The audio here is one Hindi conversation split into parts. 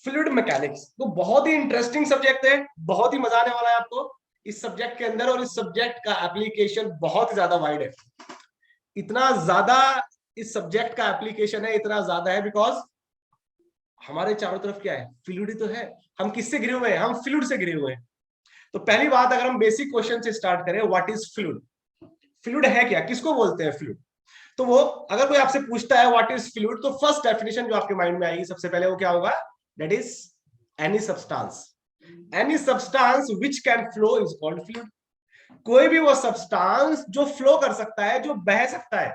Fluid mechanics. तो बहुत ही इंटरेस्टिंग सब्जेक्ट है, बहुत ही मजा आने वाला है आपको इस सब्जेक्ट के अंदर, और इस सब्जेक्ट का एप्लीकेशन बहुत ही ज्यादा वाइड है। इतना ज्यादा इस सब्जेक्ट का एप्लीकेशन है, इतना ज्यादा है बिकॉज हमारे चारों तरफ क्या है, फ्लूइड ही तो है। हम किससे घिरे हुए हैं, हम फ्लूइड से घिरे हुए हैं। तो पहली बात, अगर हम बेसिक क्वेश्चन से स्टार्ट करें, व्हाट इज फ्लूइड? फ्लूइड है क्या, किसको बोलते हैं फ्लूइड? तो वो अगर कोई आपसे पूछता है व्हाट इज फ्लूइड, तो फर्स्ट डेफिनेशन जो आपके माइंड में आएगी सबसे पहले वो क्या होगा? That is any substance, any substance which can flow is called fluid. कोई भी वो सब्सटेंस जो फ्लो कर सकता है, जो बह सकता है,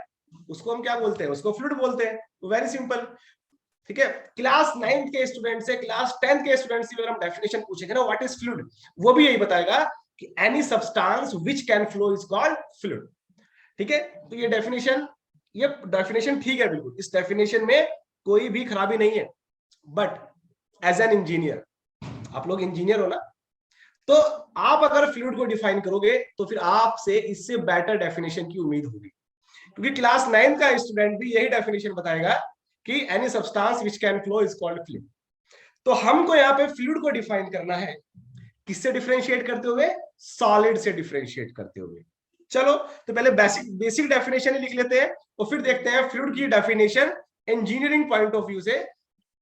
उसको हम क्या बोलते हैं? उसको फ्लूइड बोलते हैं। तो वेरी सिंपल, ठीक है। क्लास 9th के स्टूडेंट से क्लास 10th के स्टूडेंट से अगर हम डेफिनेशन पूछेंगे ना व्हाट इज फ्लूइड, वो भी यही बताएगा कि any substance which can flow is called fluid. ठीक है, तो ये डेफिनेशन ठीक है बिल्कुल, इस डेफिनेशन में कोई भी खराबी नहीं है। बट एज एन इंजीनियर, आप लोग इंजीनियर हो ना, तो आप अगर फ्लूइड को डिफाइन करोगे तो फिर आपसे इससे बेटर डेफिनेशन की उम्मीद होगी, क्योंकि क्लास 9 का स्टूडेंट भी यही डेफिनेशन बताएगा कि any substance which can flow is called fluid. तो हमको यहाँ पे फ्लूइड को डिफाइन करना है, किससे डिफरेंशिएट करते हुए? सॉलिड से डिफरेंशिएट करते हुए। चलो, तो पहले बेसिक बेसिक डेफिनेशन ही लिख लेते हैं, तो फिर देखते हैं फ्लूइड की definition engineering point of view से,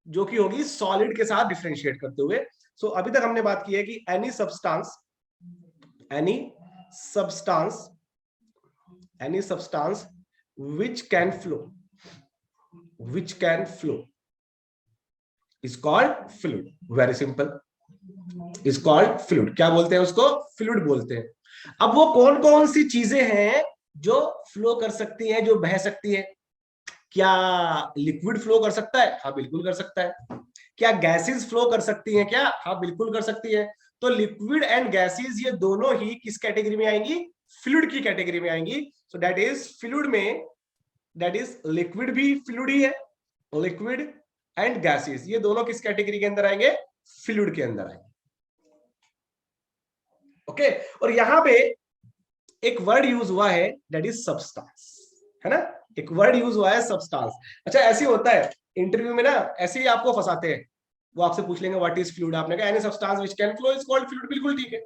जो कि होगी सॉलिड के साथ डिफरेंशिएट करते हुए। सो अभी तक हमने बात की है कि any substance, any substance, any substance which can flow, which can flow is called fluid. Very simple, is called fluid. क्या बोलते हैं उसको? फ्लूइड बोलते हैं। अब वो कौन कौन सी चीजें हैं जो फ्लो कर सकती हैं, जो बह सकती है? क्या लिक्विड फ्लो कर सकता है? हाँ बिल्कुल कर सकता है। क्या गैसेस फ्लो कर सकती हैं? क्या? हाँ बिल्कुल कर सकती है। तो लिक्विड एंड गैसेस ये दोनों ही किस कैटेगरी में आएंगी? फ्लूइड की कैटेगरी में आएंगी। सो दैट इज फ्लूइड में, दैट इज लिक्विड भी फ्लूइड ही है, लिक्विड एंड गैसेस ये दोनों किस कैटेगरी के अंदर आएंगे? फ्लूइड के अंदर आएंगे। ओके, और यहां पे एक वर्ड यूज हुआ है, दैट इज सब्सटेंस, है ना? एक वर्ड यूज हुआ है सब्सटेंस। अच्छा, ऐसे होता है इंटरव्यू में ना, ऐसे ही आपको फंसाते हैं। वो आपसे पूछ लेंगे व्हाट इज फ्लूइड, आपने कहा any substance which can flow is called fluid, बिल्कुल ठीक है।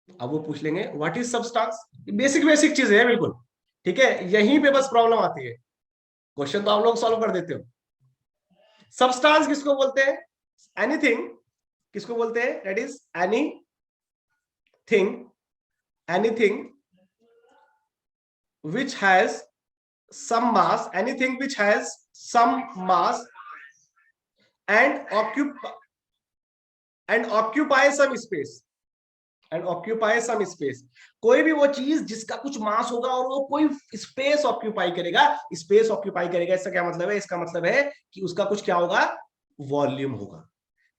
अब वो पूछ लेंगे what is substance, basic basic चीज है बिल्कुल, ठीक है। यहीं पे बस प्रॉब्लम आती है, क्वेश्चन तो आप लोग सॉल्व कर देते हो। सब्सटेंस किसको बोलते हैं? एनीथिंग किसको बोलते हैं? That is anything, anything which has some mass, anything which has some mass and occupy some space, and occupy some space। कोई भी वो चीज जिसका कुछ मास होगा और वो कोई स्पेस ऑक्यूपाई करेगा, स्पेस ऑक्यूपाई करेगा, इसका क्या मतलब है? इसका मतलब है कि उसका कुछ क्या होगा? वॉल्यूम होगा।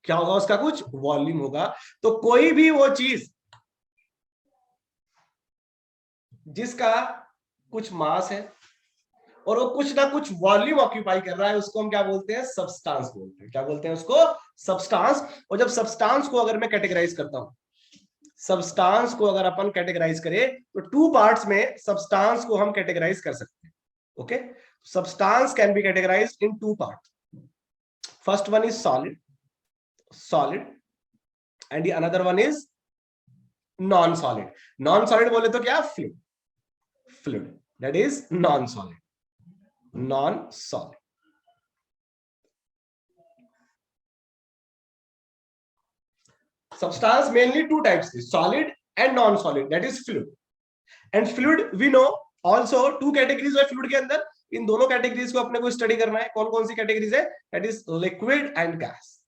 क्या होगा? उसका कुछ वॉल्यूम होगा। तो कोई भी वो चीज जिसका कुछ मास है और वो कुछ ना कुछ वॉल्यूम ऑक्यूपाई कर रहा है, उसको हम क्या बोलते हैं? सब्सटेंस बोलते हैं। क्या बोलते हैं उसको? सब्सटेंस। और जब सब्सटेंस को अगर मैं कैटेगराइज करता हूं, सब्सटेंस को अगर अपन कैटेगराइज करें तो टू पार्ट्स में सब्सटेंस को हम कैटेगराइज कर सकते हैं। Okay, substance can be categorised in two part. First one is solid, solid, and the another one is non solid. Non solid बोले तो क्या? Fluid, fluid, that is non solid, non solid. Substance mainly two types, solid and non-solid, that is fluid. And fluid we know also two categories है fluid के अंदर। इन दोनों कैटेगरीज को अपने को स्टडी करना है। कौन कौन सी कैटेगरीज है? That is liquid and gas,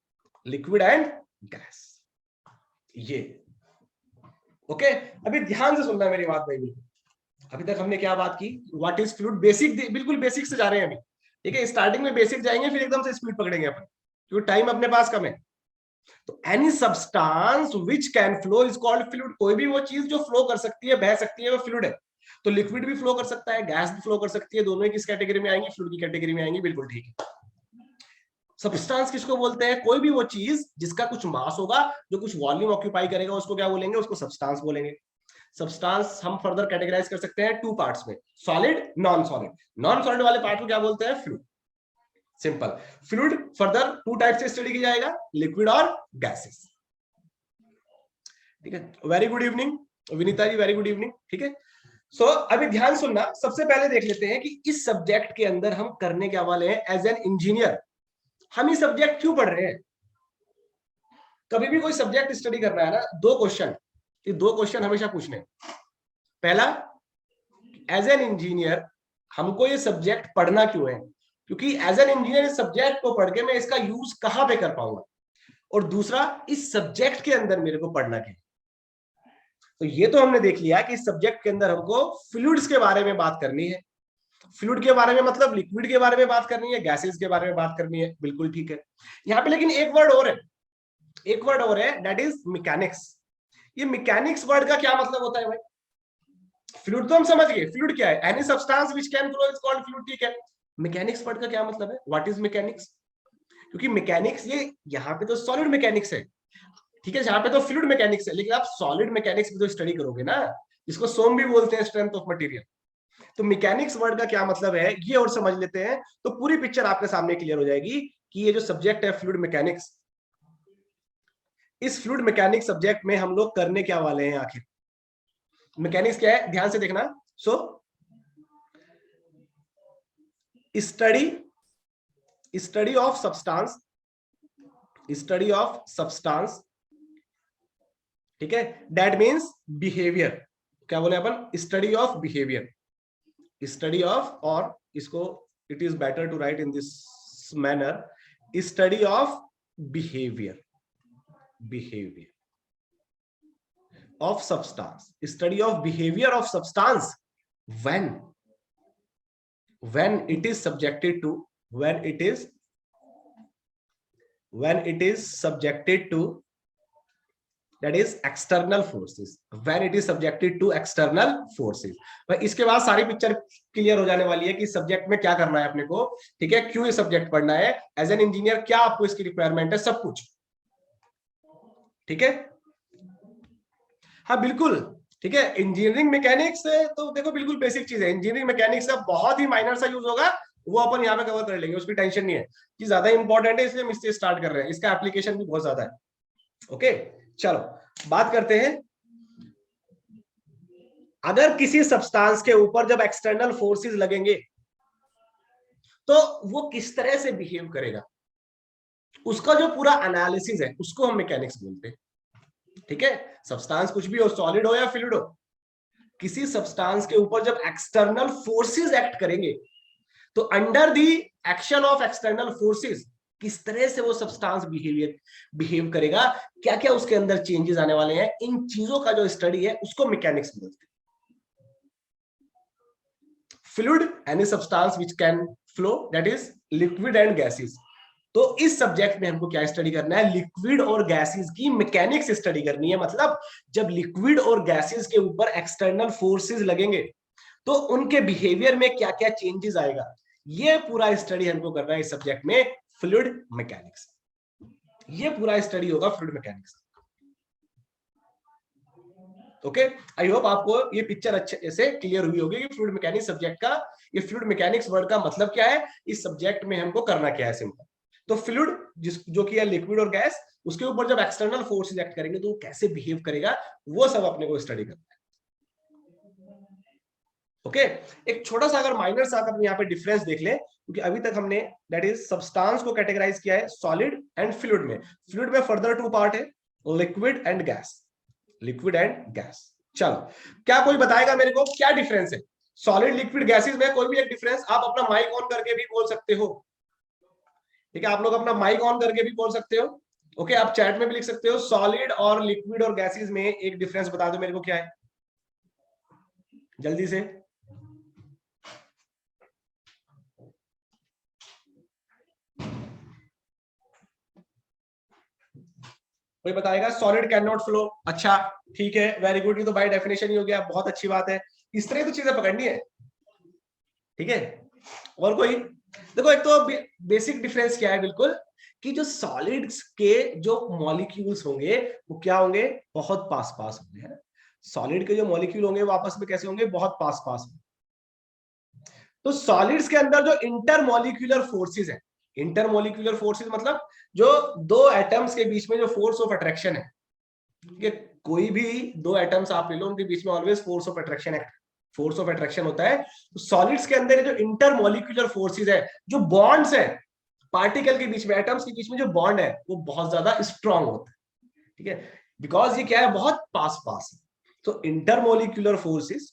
liquid and gas, ये। ओके, अभी ध्यान से सुनना है मेरी बात भाई। अभी तक हमने क्या बात की? व्हाट इज फ्लूइड, बेसिक, बिल्कुल बेसिक से जा रहे हैं अभी, ठीक है। स्टार्टिंग में बेसिक जाएंगे, फिर एकदम से स्पीड पकड़ेंगे अपन, क्योंकि टाइम अपने पास कम है। तो any substance which can flow is called fluid. कोई भी वो चीज जो फ्लो कर सकती है, बह सकती है, वो फ्लूइड है। तो लिक्विड भी फ्लो कर सकता है, गैस भी फ्लो कर सकती है, दोनों ही किस कैटेगरी में आएंगी? फ्लूइड की कैटेगरी में आएंगी, बिल्कुल ठीक है। सब्सटेंस किसको बोलते हैं? कोई भी वो चीज जिसका कुछ मास होगा, जो कुछ वॉल्यूम ऑक्यूपाई करेगा, उसको क्या बोलेंगे? उसको सब्सटेंस बोलेंगे। सब्सटेंस हम फर्दर कैटेगराइज कर सकते हैं टू पार्ट्स में, solid, non solid. Non solid वाले पार्ट को क्या बोलते हैं? Fluid. Simple. Fluid further 2 type से स्टडी किया जाएगा, लिक्विड और गैसेस। ठीक है, very good evening Vinita ji, very good evening. ठीक है, सो अभी ध्यान सुनना, सबसे पहले देख लेते हैं कि इस सब्जेक्ट के अंदर हम करने क्या वाले हैं एज एन इंजीनियर। हम ये सब्जेक्ट क्यों पढ़ रहे हैं? कभी भी कोई सब्जेक्ट स्टडी कर रहा है ना, 2 क्वेश्चन, ये 2 क्वेश्चन हमेशा पूछने। पहला, एज एन इंजीनियर हमको ये सब्जेक्ट पढ़ना क्यों है, क्योंकि एज एन इंजीनियर इस सब्जेक्ट को पढ़ के मैं इसका यूज कहां पे कर पाऊंगा। और दूसरा, इस सब्जेक्ट के अंदर मेरे को पढ़ना क्या है। तो ये तो हमने देख लिया कि इस सब्जेक्ट के अंदर हमको फ्लूइड्स के बारे में बात करनी है। फ्लूइड के बारे में मतलब लिक्विड के बारे में बात करनी है, गैसेस के बारे में बात करनी है, बिल्कुल ठीक है। यहाँ पे लेकिन एक वर्ड और है, एक वर्ड और है, दैट इज मैकेनिक्स। ये मैकेनिक्स वर्ड का क्या मतलब होता है भाई? फ्लूइड तो हम समझ गए, फ्लूइड क्या है, any substance which can flow is called fluid, ठीक है। मैकेनिक्स वर्ड का क्या मतलब है, व्हाट इज मैकेनिक्स? क्योंकि मैकेनिक्स ये यहाँ पे तो सॉलिड मैकेनिक्स है, ठीक है, जहां पे तो फ्लूइड मैकेनिक्स है, लेकिन आप सॉलिड मैकेनिक्स भी तो स्टडी करोगे ना, इसको सोम भी बोलते हैं, स्ट्रेंथ ऑफ मटेरियल। तो मैकेनिक्स वर्ड का क्या मतलब है ये और समझ लेते हैं, तो पूरी पिक्चर आपके सामने क्लियर हो जाएगी कि ये जो सब्जेक्ट है फ्लूइड मैकेनिक्स, इस फ्लूइड मैकेनिक्स सब्जेक्ट में हम लोग करने क्या वाले हैं आखिर। मैकेनिक्स क्या है, ध्यान से देखना। So study of substance, study of substance, ठीक है, दैट मीन्स बिहेवियर। क्या बोले अपन, study of behaviour, study of, और इसको it is better to write in this manner, study of behaviour, behaviour of substance, study of behavior of substance when it is subjected to, when it is subjected to, that is external forces, when it is subjected to external forces। भाई इसके बाद सारी पिक्चर क्लियर हो जाने वाली है कि सब्जेक्ट में क्या करना है अपने को, ठीक है, क्यों ये सब्जेक्ट पढ़ना है, एज एन इंजीनियर क्या आपको इसकी रिक्वायरमेंट है, सब कुछ, ठीक है। हाँ बिल्कुल, ठीक है, इंजीनियरिंग मैकेनिक्स तो देखो बिल्कुल बेसिक चीज है, इंजीनियरिंग मैकेनिक्स का बहुत ही माइनर सा यूज होगा, वो अपन यहाँ पे कवर कर लेंगे, उसकी टेंशन नहीं है कि ज्यादा इंपॉर्टेंट है, इसलिए हम इससे स्टार्ट कर रहे हैं, इसका एप्लीकेशन भी बहुत ज्यादा है। ओके, चलो बात करते हैं। अगर किसी सब्सटेंस के ऊपर जब एक्सटर्नल फोर्सेस लगेंगे तो वो किस तरह से बिहेव करेगा, उसका जो पूरा एनालिसिस है उसको हम मैकेनिक्स बोलते हैं, ठीक है। सब्सटेंस कुछ भी हो, सॉलिड हो या फ्लूइड हो, किसी सब्सटेंस के ऊपर जब एक्सटर्नल फोर्सेस एक्ट करेंगे तो under the action of external forces किस तरह से वो सब्सटेंस बिहेव करेगा, क्या क्या उसके अंदर चेंजेस आने वाले हैं, इन चीजों का जो स्टडी है उसको मैकेनिक्स बोलते हैं। Fluid any substance which can flow, that is liquid and gases. तो इस सब्जेक्ट में हमको क्या स्टडी करना है, लिक्विड और गैसेस की मैकेनिक्स स्टडी करनी है। मतलब जब लिक्विड और गैसेस के ऊपर एक्सटर्नल फोर्सेस लगेंगे तो उनके बिहेवियर में क्या क्या चेंजेस आएगा, ये पूरा स्टडी हमको करना है इस सब्जेक्ट में, फ्लूइड मैकेनिक्स। ये पूरा स्टडी होगा fluid mechanics. Okay, I hope आपको ये पिक्चर अच्छे से क्लियर हुई होगी कि फ्लूइड मैकेनिक्स सब्जेक्ट का, ये फ्लूइड मैकेनिक्स वर्ड का मतलब क्या है, इस सब्जेक्ट में हमको करना क्या है, सिंपल। तो फ्लूइड जो कि है लिक्विड और गैस, उसके ऊपर जब एक्सटर्नल फोर्स एक्ट करेंगे तो वो कैसे बिहेव करेगा, वो सब अपने को स्टडी करना है। ओके, एक छोटा सा अगर माइनर सा अगर यहाँ पे डिफरेंस देख ले, क्योंकि अभी तक हमने दैट इज सब्सटेंस को कैटेगराइज किया है सॉलिड एंड फ्लूइड में। फ्लूइड में फर्दर 2 पार्ट है, liquid and gas, liquid and gas. चलो, क्या कोई बताएगा मेरे को क्या डिफरेंस है सॉलिड लिक्विड गैसेस में? कोई भी एक डिफरेंस आप अपना माइक ऑन करके भी बोल सकते हो, ठीक है, आप लोग अपना माइक ऑन करके भी बोल सकते हो। ओके, आप चैट में भी लिख सकते हो, सॉलिड और लिक्विड और गैसेस में एक डिफरेंस बता दो मेरे को क्या है, जल्दी से। कोई बताएगा, सॉलिड कैन नॉट फ्लो, अच्छा ठीक है, वेरी गुड, ये तो बाय डेफिनेशन ही हो गया, बहुत अच्छी बात है। इस तरह तो चीजें पकड़नी है, ठीक है। और कोई देखो, एक तो बेसिक डिफरेंस क्या है बिल्कुल, कि जो सॉलिड्स के जो मॉलिक्यूल्स होंगे वो क्या होंगे, बहुत पास पास होंगे, है। सॉलिड के जो मॉलिक्यूल होंगे वो आपस में कैसे होंगे, बहुत पास पास होंगे। तो सॉलिड्स के अंदर जो इंटर मॉलिक्यूलर फोर्सेस है, इंटरमोलिकुलर फोर्सेस मतलब जो दो एटम्स के बीच में जो फोर्स ऑफ अट्रैक्शन है, ठीक है, कोई भी दो एटम्स आप ले लो, उनके बीच में ऑलवेज फोर्स ऑफ अट्रैक्शन होता है। तो सॉलिड्स के अंदर जो इंटरमोलिकुलर फोर्सेस है, जो बॉन्ड्स है पार्टिकल के बीच में, एटम्स के बीच में जो बॉन्ड है, वो बहुत ज्यादा स्ट्रांग होता है, ठीक है, बिकॉज ये क्या है, बहुत पास पास है। तो इंटरमोलिकुलर फोर्सेस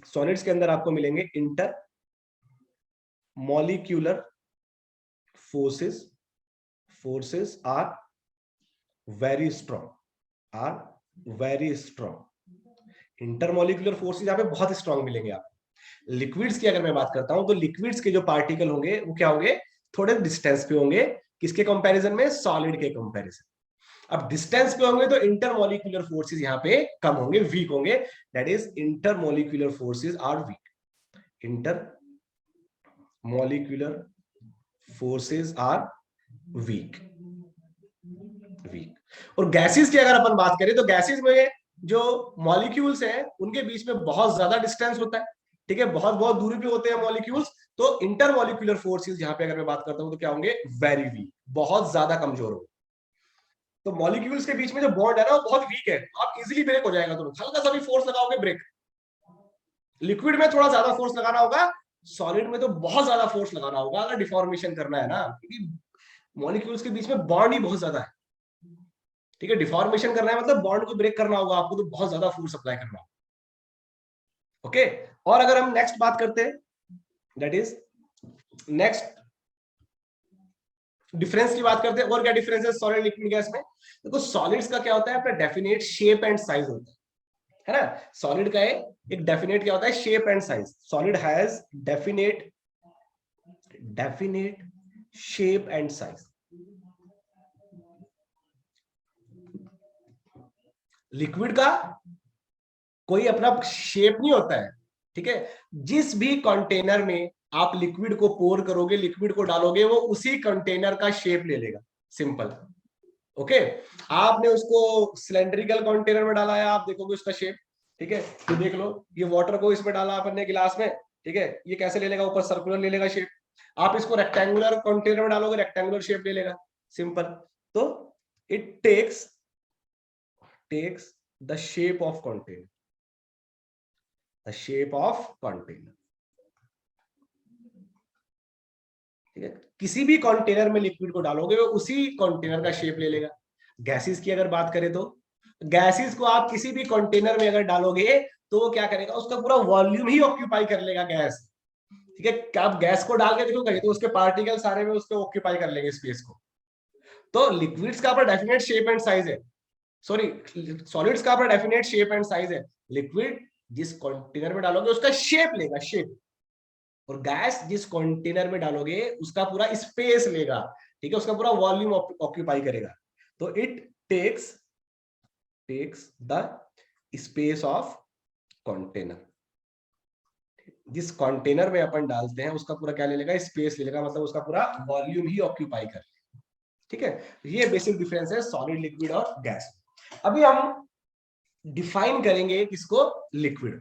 सॉलिड्स के अंदर आपको मिलेंगे। Inter molecular forces are very strong। Intermolecular forces यहाँ पे बहुत स्ट्रांग मिलेंगे आप। लिक्विड्स की अगर मैं बात करता हूं तो लिक्विड्स के जो पार्टिकल होंगे वो क्या होंगे, थोड़े डिस्टेंस पे होंगे, किसके कंपैरिजन में, सॉलिड के कंपैरिजन। अब डिस्टेंस पे होंगे तो इंटरमोलिकुलर फोर्सेस यहाँ पे कम होंगे, वीक होंगे, that is intermolecular forces are weak. Intermolecular forces are weak. और गैसेस की अगर अपन बात करें तो गैसेस में जो मॉलिक्यूल्स हैं उनके बीच में बहुत ज्यादा डिस्टेंस होता है, ठीक है, बहुत बहुत दूरी पे होते हैं मॉलिक्यूल्स। तो इंटरमॉलिक्यूलर फोर्सेस यहाँ पे अगर मैं बात करता हूं तो क्या होंगे, वेरी वीक, बहुत ज्यादा कमजोर होंगे। तो मॉलिक्यूल्स के बीच में जो बॉन्ड है ना वो बहुत वीक है, आप इजीली ब्रेक हो जाएगा, तुम हल्का सा भी फोर्स लगाओगे ब्रेक। लिक्विड में थोड़ा ज्यादा फोर्स लगाना होगा, सॉलिड में तो बहुत ज्यादा फोर्स लगाना होगा अगर डिफॉर्मेशन करना है ना, क्योंकि मॉलिक्यूल्स के बीच में बॉन्ड ही बहुत ज्यादा है, ठीक है। डिफॉर्मेशन करना है मतलब बॉन्ड को ब्रेक करना होगा आपको, तो बहुत ज्यादा फोर्स अप्लाई करना होगा, ओके। और अगर हम नेक्स्ट बात करते हैं, दैट इज नेक्स्ट डिफरेंस की बात करते हैं। और क्या डिफरेंस है सॉलिड लिक्विड गैस में, देखो सॉलिड्स का क्या होता है, अपना डेफिनेट शेप एंड साइज होता है ना। सॉलिड का एक डेफिनेट क्या होता है, shape and size. Solid has definite shape and size. Liquid का कोई अपना शेप नहीं होता है, ठीक है। जिस भी कंटेनर में आप लिक्विड को पोर करोगे, लिक्विड को डालोगे, वो उसी कंटेनर का शेप ले लेगा, सिंपल, ओके। आपने उसको सिलेंड्रिकल कंटेनर में डाला है, आप देखोगे उसका शेप, ठीक है। तो देख लो, ये वाटर को इसमें डाला अपन ने गिलास में, ठीक है, ये कैसे ले लेगा, ऊपर सर्कुलर ले लेगा शेप। आप इसको रेक्टेंगुलर कंटेनर में डालोगे, रेक्टेंगुलर शेप ले लेगा, सिंपल। तो it takes the shape of container, the shape of container, ठीक है। किसी भी कंटेनर में लिक्विड को डालोगे वो उसी कंटेनर का शेप ले लेगा। गैसेस की अगर बात करें तो गैसेस को आप किसी भी कंटेनर में अगर डालोगे तो वो क्या करेगा, उसका पूरा वॉल्यूम ही ऑक्यूपाई कर लेगा गैस, ठीक है। आप गैस को डाल के देखो कहीं तो उसके पार्टिकल सारे में उसको ऑक्यूपाई कर लेंगे स्पेस को। तो लिक्विड्स का अपना डेफिनेट शेप एंड साइज है, सॉरी सॉलिड्स का अपना डेफिनेट शेप एंड साइज है। लिक्विड जिस कंटेनर में डालोगे उसका शेप लेगा, शेप। और गैस जिस कंटेनर में डालोगे उसका पूरा स्पेस लेगा, ठीक है, उसका पूरा वॉल्यूम ऑक्यूपाई करेगा। तो it takes the space of container. जिस कंटेनर में अपन डालते हैं उसका पूरा क्या ले लेगा, स्पेस ले लेगा, मतलब उसका पूरा वॉल्यूम ही ऑक्यूपाई कर लेगा, ठीक है। ये बेसिक डिफरेंस है सॉलिड, लिक्विड और गैस। अभी हम डिफाइन करेंगे किसको, लिक्विड,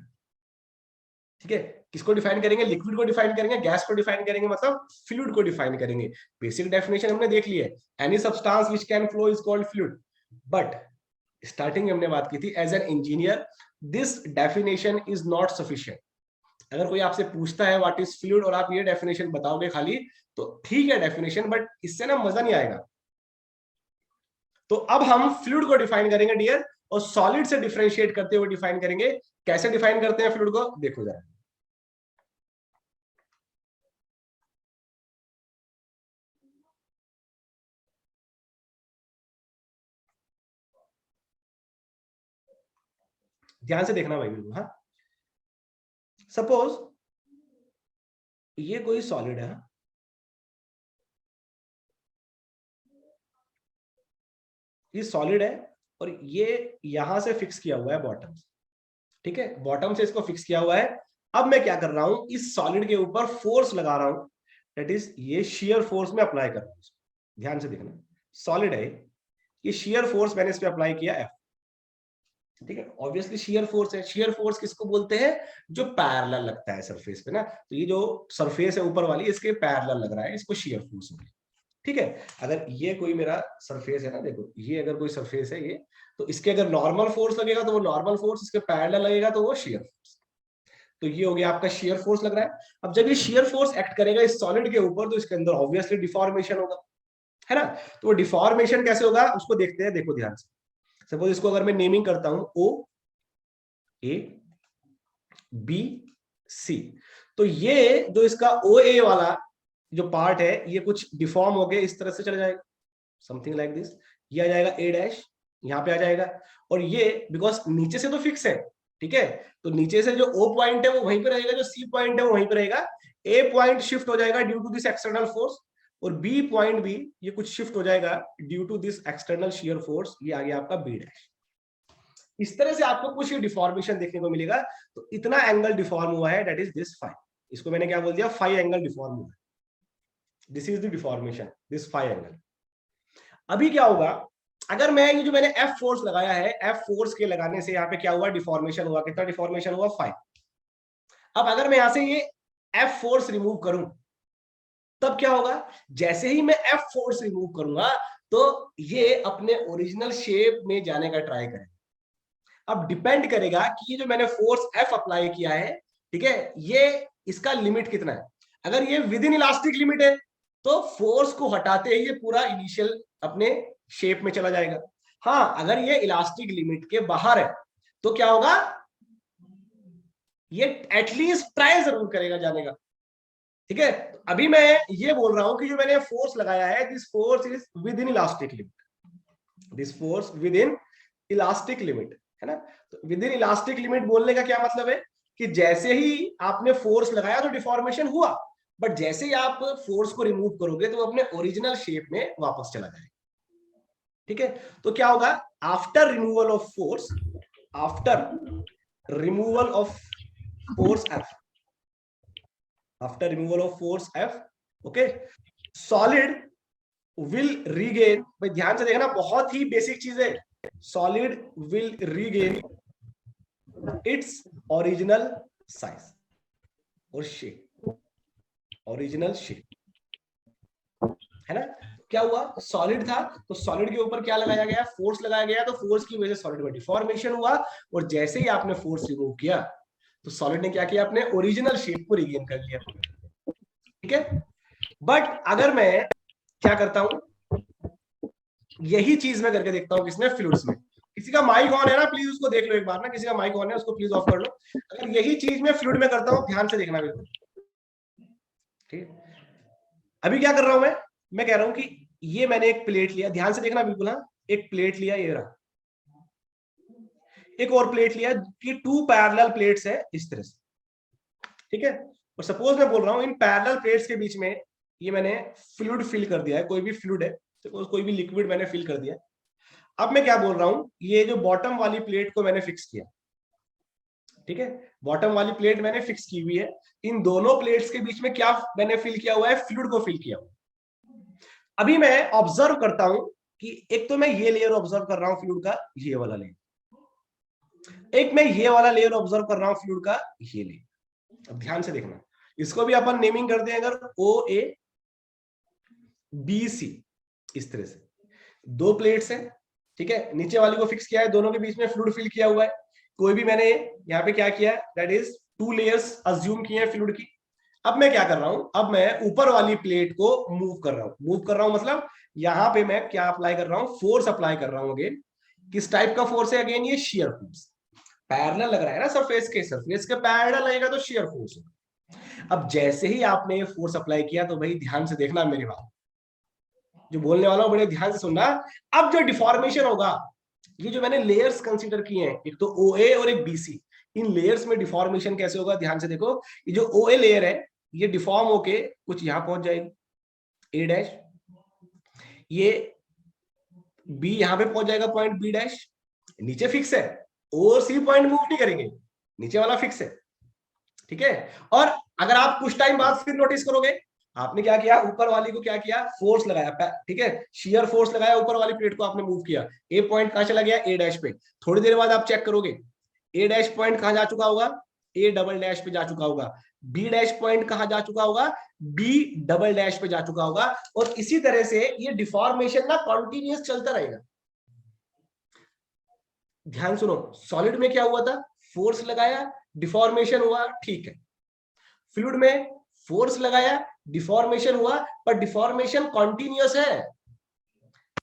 ठीक है। किसको डिफाइन करेंगे, लिक्विड को डिफाइन करेंगे, गैस को डिफाइन करेंगे, मतलब फ्लूइड को डिफाइन करेंगे। बेसिक डेफिनेशन हमने देख ली है, any substance which can flow is called fluid. But starting में हमने बात की थी, as an engineer this definition is not sufficient. अगर कोई आपसे पूछता है व्हाट इज फ्लूइड और आप ये डेफिनेशन बताओगे खाली, तो ठीक है डेफिनेशन, बट इससे ना मजा नहीं आएगा। तो अब हम फ्लूइड को डिफाइन करेंगे डियर, और सॉलिड से डिफरेंशिएट करते हुए डिफाइन करेंगे। कैसे डिफाइन करते हैं फ्लूइड को, देखो जरा। ध्यान से देखना भाई बिल्कुल, हाँ। सपोज ये कोई सॉलिड है, ये सॉलिड है और ये यहां से फिक्स किया हुआ है बॉटम, ठीक है, बॉटम से इसको फिक्स किया हुआ है। अब मैं क्या कर रहा हूं, इस सॉलिड के ऊपर फोर्स लगा रहा हूं, दैट इज ये शियर फोर्स में अप्लाई कर रहा हूं। ध्यान से देखना, सॉलिड है ये, शियर फोर्स मैंने इस पे अप्लाई किया F, ठीक है, ऑब्वियसली शियर फोर्स है। शियर फोर्स किसको बोलते हैं? जो पैरेलल लगता है सरफेस पे ना, तो ये जो सरफेस है ऊपर वाली इसके पैरेलल लग रहा है, इसको शियर फोर्स होगी। ठीक है, अगर ये कोई मेरा सरफेस है ना, देखो ये अगर कोई सरफेस है ये, तो इसके अगर नॉर्मल फोर्स लगेगा तो वो नॉर्मल फोर्स, इसके पैरेलल लगेगा तो वो शियर फोर्स। तो ये हो गया आपका शियर फोर्स लग रहा है। अब जब ये शियर फोर्स एक्ट करेगा इस सॉलिड के ऊपर, तो इसके अंदर ऑब्वियसली डिफॉर्मेशन होगा, है ना। तो वो डिफॉर्मेशन कैसे होगा उसको देखते हैं, देखो ध्यान से। सपोज इसको अगर मैं नेमिंग करता हूं ओ ए बी सी, तो ये जो इसका ओ ए वाला जो पार्ट है ये कुछ डिफॉर्म होके इस तरह से चला जाएगा, समथिंग लाइक दिस। ये आ जाएगा ए डैश, यहाँ पे आ जाएगा। और ये बिकॉज नीचे से तो फिक्स है, ठीक है, तो नीचे से जो ओ पॉइंट है वो वहीं पे रहेगा, जो सी पॉइंट है वो वहीं पे रहेगा। ए पॉइंट शिफ्ट हो जाएगा due to this external force, और बी पॉइंट भी ये कुछ शिफ्ट हो जाएगा due to this external shear force, ये आ गया आपका बी डैश। इस तरह से आपको कुछ डिफॉर्मेशन देखने को मिलेगा। तो इतना एंगल डिफॉर्म हुआ है, दैट इज दिस फाई। इसको मैंने क्या बोल दिया? फाई एंगल डिफॉर्म हुआ है। This is the deformation, this phi angle. अभी क्या होगा, अगर मैं ये जो मैंने एफ फोर्स लगाया है, एफ फोर्स के लगाने से यहाँ पे क्या हुआ? डिफॉर्मेशन हुआ। कितना डिफॉर्मेशन हुआ? 5। अब अगर मैं यहां से ये एफ फोर्स रिमूव करूं, तब क्या होगा? जैसे ही मैं एफ फोर्स रिमूव करूंगा तो ये अपने ओरिजिनल शेप में जाने का ट्राई करेगा। अब डिपेंड करेगा कि ये जो मैंने फोर्स एफ अप्लाई किया है, ठीक है, ये इसका लिमिट कितना है। अगर ये विद इन इलास्टिक लिमिट है तो फोर्स को हटाते ही ये पूरा इनिशियल अपने शेप में चला जाएगा। हाँ, अगर ये इलास्टिक लिमिट के बाहर है तो क्या होगा? ये एटलीस्ट ट्राई जरूर करेगा जाने का। ठीक है, अभी मैं ये बोल रहा हूं कि जो मैंने फोर्स लगाया है, this force is with in elastic limit, this force with in elastic limit, है ना। तो विद इन इलास्टिक लिमिट बोलने का क्या मतलब है कि जैसे ही आपने फोर्स लगाया तो डिफॉर्मेशन हुआ, बट जैसे ही आप फोर्स को रिमूव करोगे तो वो अपने ओरिजिनल शेप में वापस चला जाएगा। ठीक है, तो क्या होगा? After removal of force, after removal of force F, after removal of force F, okay, solid will regain, भाई ध्यान से देखना, बहुत ही बेसिक चीज है, solid will regain its original size और शेप, ओरिजिनल शेप, है ना। क्या हुआ? सॉलिड था तो सॉलिड के ऊपर क्या लगाया गया? फोर्स लगाया गया, तो फोर्स की वजह से सॉलिड में डिफॉर्मेशन हुआ, और जैसे ही आपने फोर्स रिमूव किया तो सॉलिड ने क्या किया? अपने ओरिजिनल शेप को रिगेन कर लिया। ठीक है, बट अगर मैं क्या करता हूं, यही चीज मैं करके देखता हूं किसमें? फ्लूइड्स में। किसी का माइक ऑन है ना, प्लीज उसको देख लो एक बार ना, किसी का माइक ऑन है उसको प्लीज ऑफ कर लो। अगर यही चीज मैं फ्लूइड में करता हूं, ध्यान से देखना बिल्कुल। ठीक है, अभी क्या कर रहा हूं मैं कह रहा हूं कि ये मैंने एक प्लेट लिया, ध्यान से देखना बिल्कुल। हाँ, एक प्लेट लिया, ये रहा, एक और प्लेट लिया कि 2 पैरेलल प्लेट्स है इस तरह से। ठीक है, और सपोज मैं बोल रहा हूं इन पैरेलल प्लेट्स के बीच में ये मैंने फ्लूइड फिल कर दिया है, कोई भी फ्लूइड है, सपोज कोई भी लिक्विड मैंने फिल कर दिया। अब मैं क्या बोल रहा हूं, ये जो बॉटम वाली प्लेट को मैंने फिक्स किया, ठीक है, बॉटम वाली प्लेट मैंने फिक्स की हुई है। इन दोनों प्लेट्स के बीच में क्या मैंने फिल किया हुआ है? फ्लूइड को फिल किया हुआ। अभी मैं ऑब्जर्व करता हूं कि एक तो मैं ये लेयर ऑब्जर्व कर रहा हूं फ्लूइड का, ये वाला लेयर, एक मैं ये वाला लेयर ऑब्जर्व कर रहा हूं फ्लूइड का, ये लेयर। अब ध्यान से देखना, इसको भी अपन नेमिंग करते हैं, अगर ओ ए बी सी, इस तरह से 2 प्लेट्स हैं, ठीक है, नीचे वाली को फिक्स किया है, दोनों के बीच में फ्लूइड फिल किया हुआ है। कोई भी मैंने यहाँ पे क्या किया, दैट इज 2 लेयर्स अज्यूम किए हैं फ्लूइड की। अब मैं क्या कर रहा हूं, अब मैं ऊपर वाली प्लेट को मूव कर रहा हूं। मूव कर रहा हूं मतलब यहाँ पे मैं क्या अप्लाई कर रहा हूं? फोर्स अप्लाई कर रहा हूं। अगेन किस टाइप का फोर्स है? अगेन ये शियर फोर्स, पैरेलल लग रहा है ना सरफेस के, सरफेस के पैरेलल लगेगा तो शियर फोर्स होगा। अब जैसे ही आपने फोर्स अप्लाई किया तो भाई ध्यान से देखना मेरी बात, जो बोलने वाला हूं बड़े ध्यान से सुनना। अब जो डिफॉर्मेशन होगा, ये जो मैंने लेयर्स कंसीडर किए हैं, एक तो ओ ए और एक बीसी, इन लेयर्स में डिफॉर्मेशन कैसे होगा? ध्यान से देखो, ये जो ओ ए लेयर है ये डिफॉर्म होके कुछ यहां पहुंच जाएगी, ए डैश, ये बी यहां पे पहुंच जाएगा पॉइंट बी डैश, नीचे फिक्स है, ओ और सी पॉइंट मूव नहीं करेंगे, नीचे वाला फिक्स है। ठीक है, और अगर आप कुछ टाइम बाद फिर नोटिस करोगे, आपने क्या किया, ऊपर वाली को क्या किया, फोर्स लगाया, ठीक है, शियर फोर्स लगाया, ऊपर वाली प्लेट को आपने मूव किया, ए पॉइंट कहां चला गया, ए डैश पे। थोड़ी देर बाद आप चेक करोगे ए डैश पॉइंट कहां जा चुका होगा, ए डबल डैश पे जा चुका होगा, बी डैश पॉइंट कहां जा चुका होगा, बी डबल डैश पे जा चुका होगा। और इसी तरह से ये डिफॉर्मेशन ना कॉन्टिन्यूस चलता रहेगा। ध्यान सुनो, सॉलिड में क्या हुआ था, फोर्स लगाया, डिफॉर्मेशन हुआ, ठीक है। फ्लूइड में फोर्स लगाया, डिफॉर्मेशन हुआ, पर डिफॉर्मेशन कॉन्टिन्यूस है।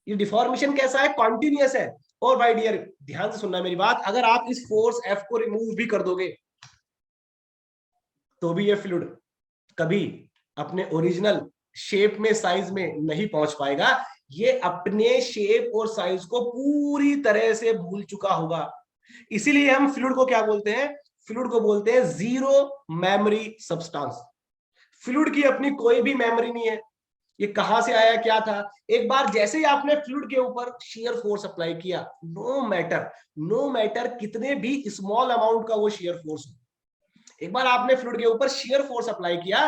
ये डिफॉर्मेशन कैसा है, कॉन्टिन्यूस है। और भाई डियर ध्यान से सुनना मेरी बात, अगर आप इस फोर्स एफ को रिमूव भी कर दोगे तो भी ये फ्लूइड कभी अपने ओरिजिनल शेप में, साइज में नहीं पहुंच पाएगा। ये अपने शेप और साइज को पूरी तरह से भूल चुका होगा। इसीलिए हम फ्लूइड को क्या बोलते हैं, फ्लूइड को बोलते हैं जीरो मेमोरी सब्सटेंस। फ्लूइड की अपनी कोई भी मेमोरी नहीं है, ये कहां से आया, क्या था। एक बार जैसे ही आपने फ्लूइड के ऊपर शियर फोर्स अप्लाई किया, नो मैटर कितने भी स्मॉल अमाउंट का वो शियर फोर्स हो, एक बार आपने फ्लूइड के ऊपर शियर फोर्स अप्लाई किया,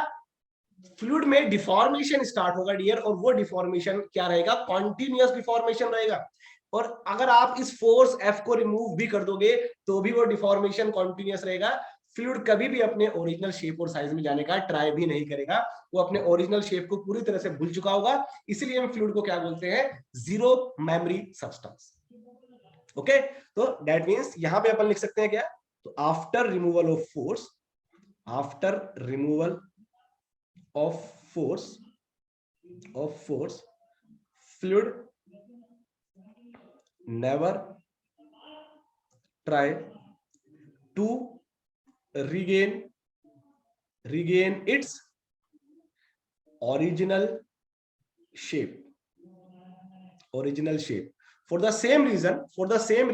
फ्लूइड में डिफॉर्मेशन स्टार्ट होगा डियर। और वो डिफॉर्मेशन क्या रहेगा, कॉन्टिन्यूअस डिफॉर्मेशन रहेगा। और अगर आप इस फोर्स एफ को रिमूव भी कर दोगे तो भी वो डिफॉर्मेशन कॉन्टिन्यूअस रहेगा। फ्लूइड कभी भी अपने ओरिजिनल शेप और साइज में जाने का ट्राई भी नहीं करेगा, वो अपने ओरिजिनल शेप को पूरी तरह से भूल चुका होगा। इसलिए हम फ्लूइड को क्या बोलते हैं, जीरो मेमोरी सब्सटेंस। ओके, तो दैट मींस यहां पे अपन लिख सकते हैं क्या, तो after removal of force, after removal of force fluid never try to regain its original shape for the same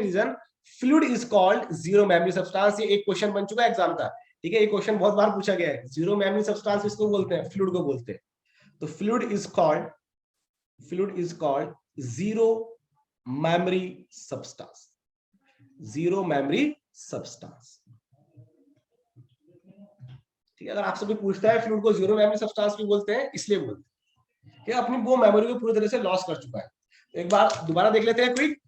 reason fluid is called zero memory substance। ये एक क्वेश्चन बन चुका है एग्जाम का, ठीक है, ये क्वेश्चन बहुत बार पूछा गया है। जीरो मेमोरी सब्सटेंस इसको बोलते हैं, फ्लूइड को बोलते हैं। तो fluid is called zero memory substance, zero memory substance. ठीक है, अगर आपसे कोई पूछता है फ्लूइड को जीरो मेमोरी सब्सटेंस क्यों बोलते हैं, इसलिए बोलते हैं कि अपनी वो मेमोरी को पूरी तरह से लॉस कर चुका है। एक बार दोबारा देख लेते हैं क्विक।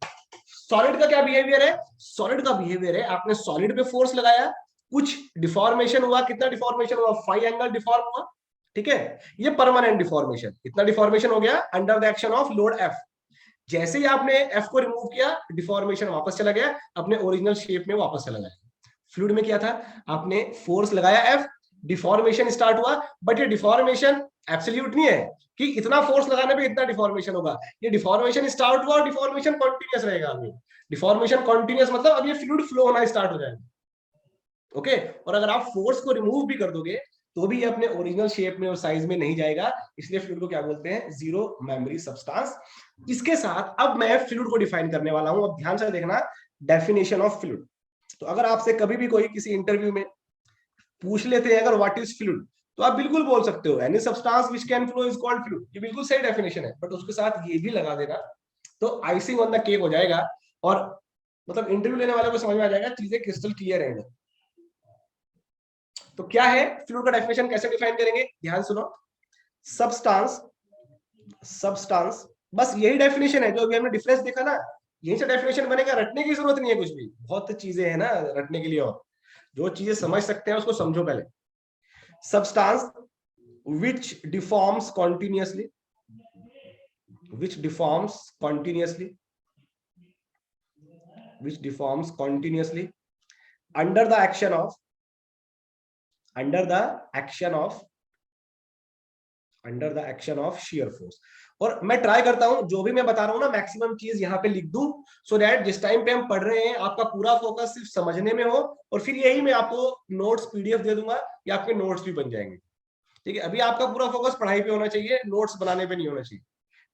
सॉलिड का क्या बिहेवियर है, सॉलिड का बिहेवियर है, आपने सॉलिड पे फोर्स लगाया, कुछ डिफॉर्मेशन हुआ, कितना डिफॉर्मेशन हुआ, 5 एंगल डिफॉर्म हुआ, ठीक है, ये परमानेंट डिफॉर्मेशन, इतना डिफॉर्मेशन हो गया under the action of load F. जैसे ही आपने एफ को रिमूव किया, डिफॉर्मेशन वापस चला गया, अपने ओरिजिनल शेप में वापस चला गया। फ्लूइड में क्या था, आपने फोर्स लगाया एफ, डिफॉर्मेशन स्टार्ट हुआ, बट ये डिफॉर्मेशन एब्सोल्यूट नहीं है कि इतना फोर्स लगाने पे इतना डिफॉर्मेशन होगा। ये डिफॉर्मेशन स्टार्ट हुआ और डिफॉर्मेशन कंटीन्यूअस रहेगा। अभी डिफॉर्मेशन कंटीन्यूअस मतलब अब ये फ्लूइड फ्लो होना स्टार्ट हो जाएगा। ओके, और अगर आप फोर्स को रिमूव भी कर दोगे तो भी ये अपने ओरिजिनल शेप में और साइज में नहीं जाएगा। इसलिए फ्लूइड को क्या बोलते हैं, जीरो मेमोरी सब्सटेंस। इसके साथ अब मैं फ्लूइड को डिफाइन करने वाला हूं। अब ध्यान से देखना, डेफिनेशन ऑफ फ्लूइड। तो अगर आपसे कभी भी कोई किसी इंटरव्यू में पूछ लेते हैं अगर व्हाट इज फ्लूइड, तो आप बिल्कुल बोल सकते हो any substance which can flow is called fluid. ये बिल्कुल सही डेफिनेशन है, बट उसके साथ ये भी लगा देना तो आइसिंग ऑन द केक हो जाएगा। और मतलब इंटरव्यू लेने वाले को समझ में आ जाएगा, चीजें क्रिस्टल क्लियर है। तो क्या है फ्लूइड का डेफिनेशन, कैसे डिफाइन करेंगे, ध्यान सुनो। सब्सटेंस बस यही डेफिनेशन है जो अभी हमने डिफरेंस देखा ना, यही से डेफिनेशन बनेगा, रटने की जरूरत नहीं है कुछ भी। बहुत चीजें है ना रटने के लिए, और जो चीजें समझ सकते हैं उसको समझो पहले। Substance which deforms continuously under the action of shear force। और मैं ट्राई करता हूं जो भी मैं बता रहा हूं ना मैक्सिमम चीज यहां पे लिख दूं, सो दैट जिस टाइम पे हम पढ़ रहे हैं आपका पूरा फोकस सिर्फ समझने में हो, और फिर यही मैं आपको नोट्स पीडीएफ दे दूंगा या आपके नोट्स भी बन जाएंगे। ठीक है, अभी आपका पूरा फोकस पढ़ाई पे होना चाहिए, नोट्स बनाने पे नहीं होना चाहिए।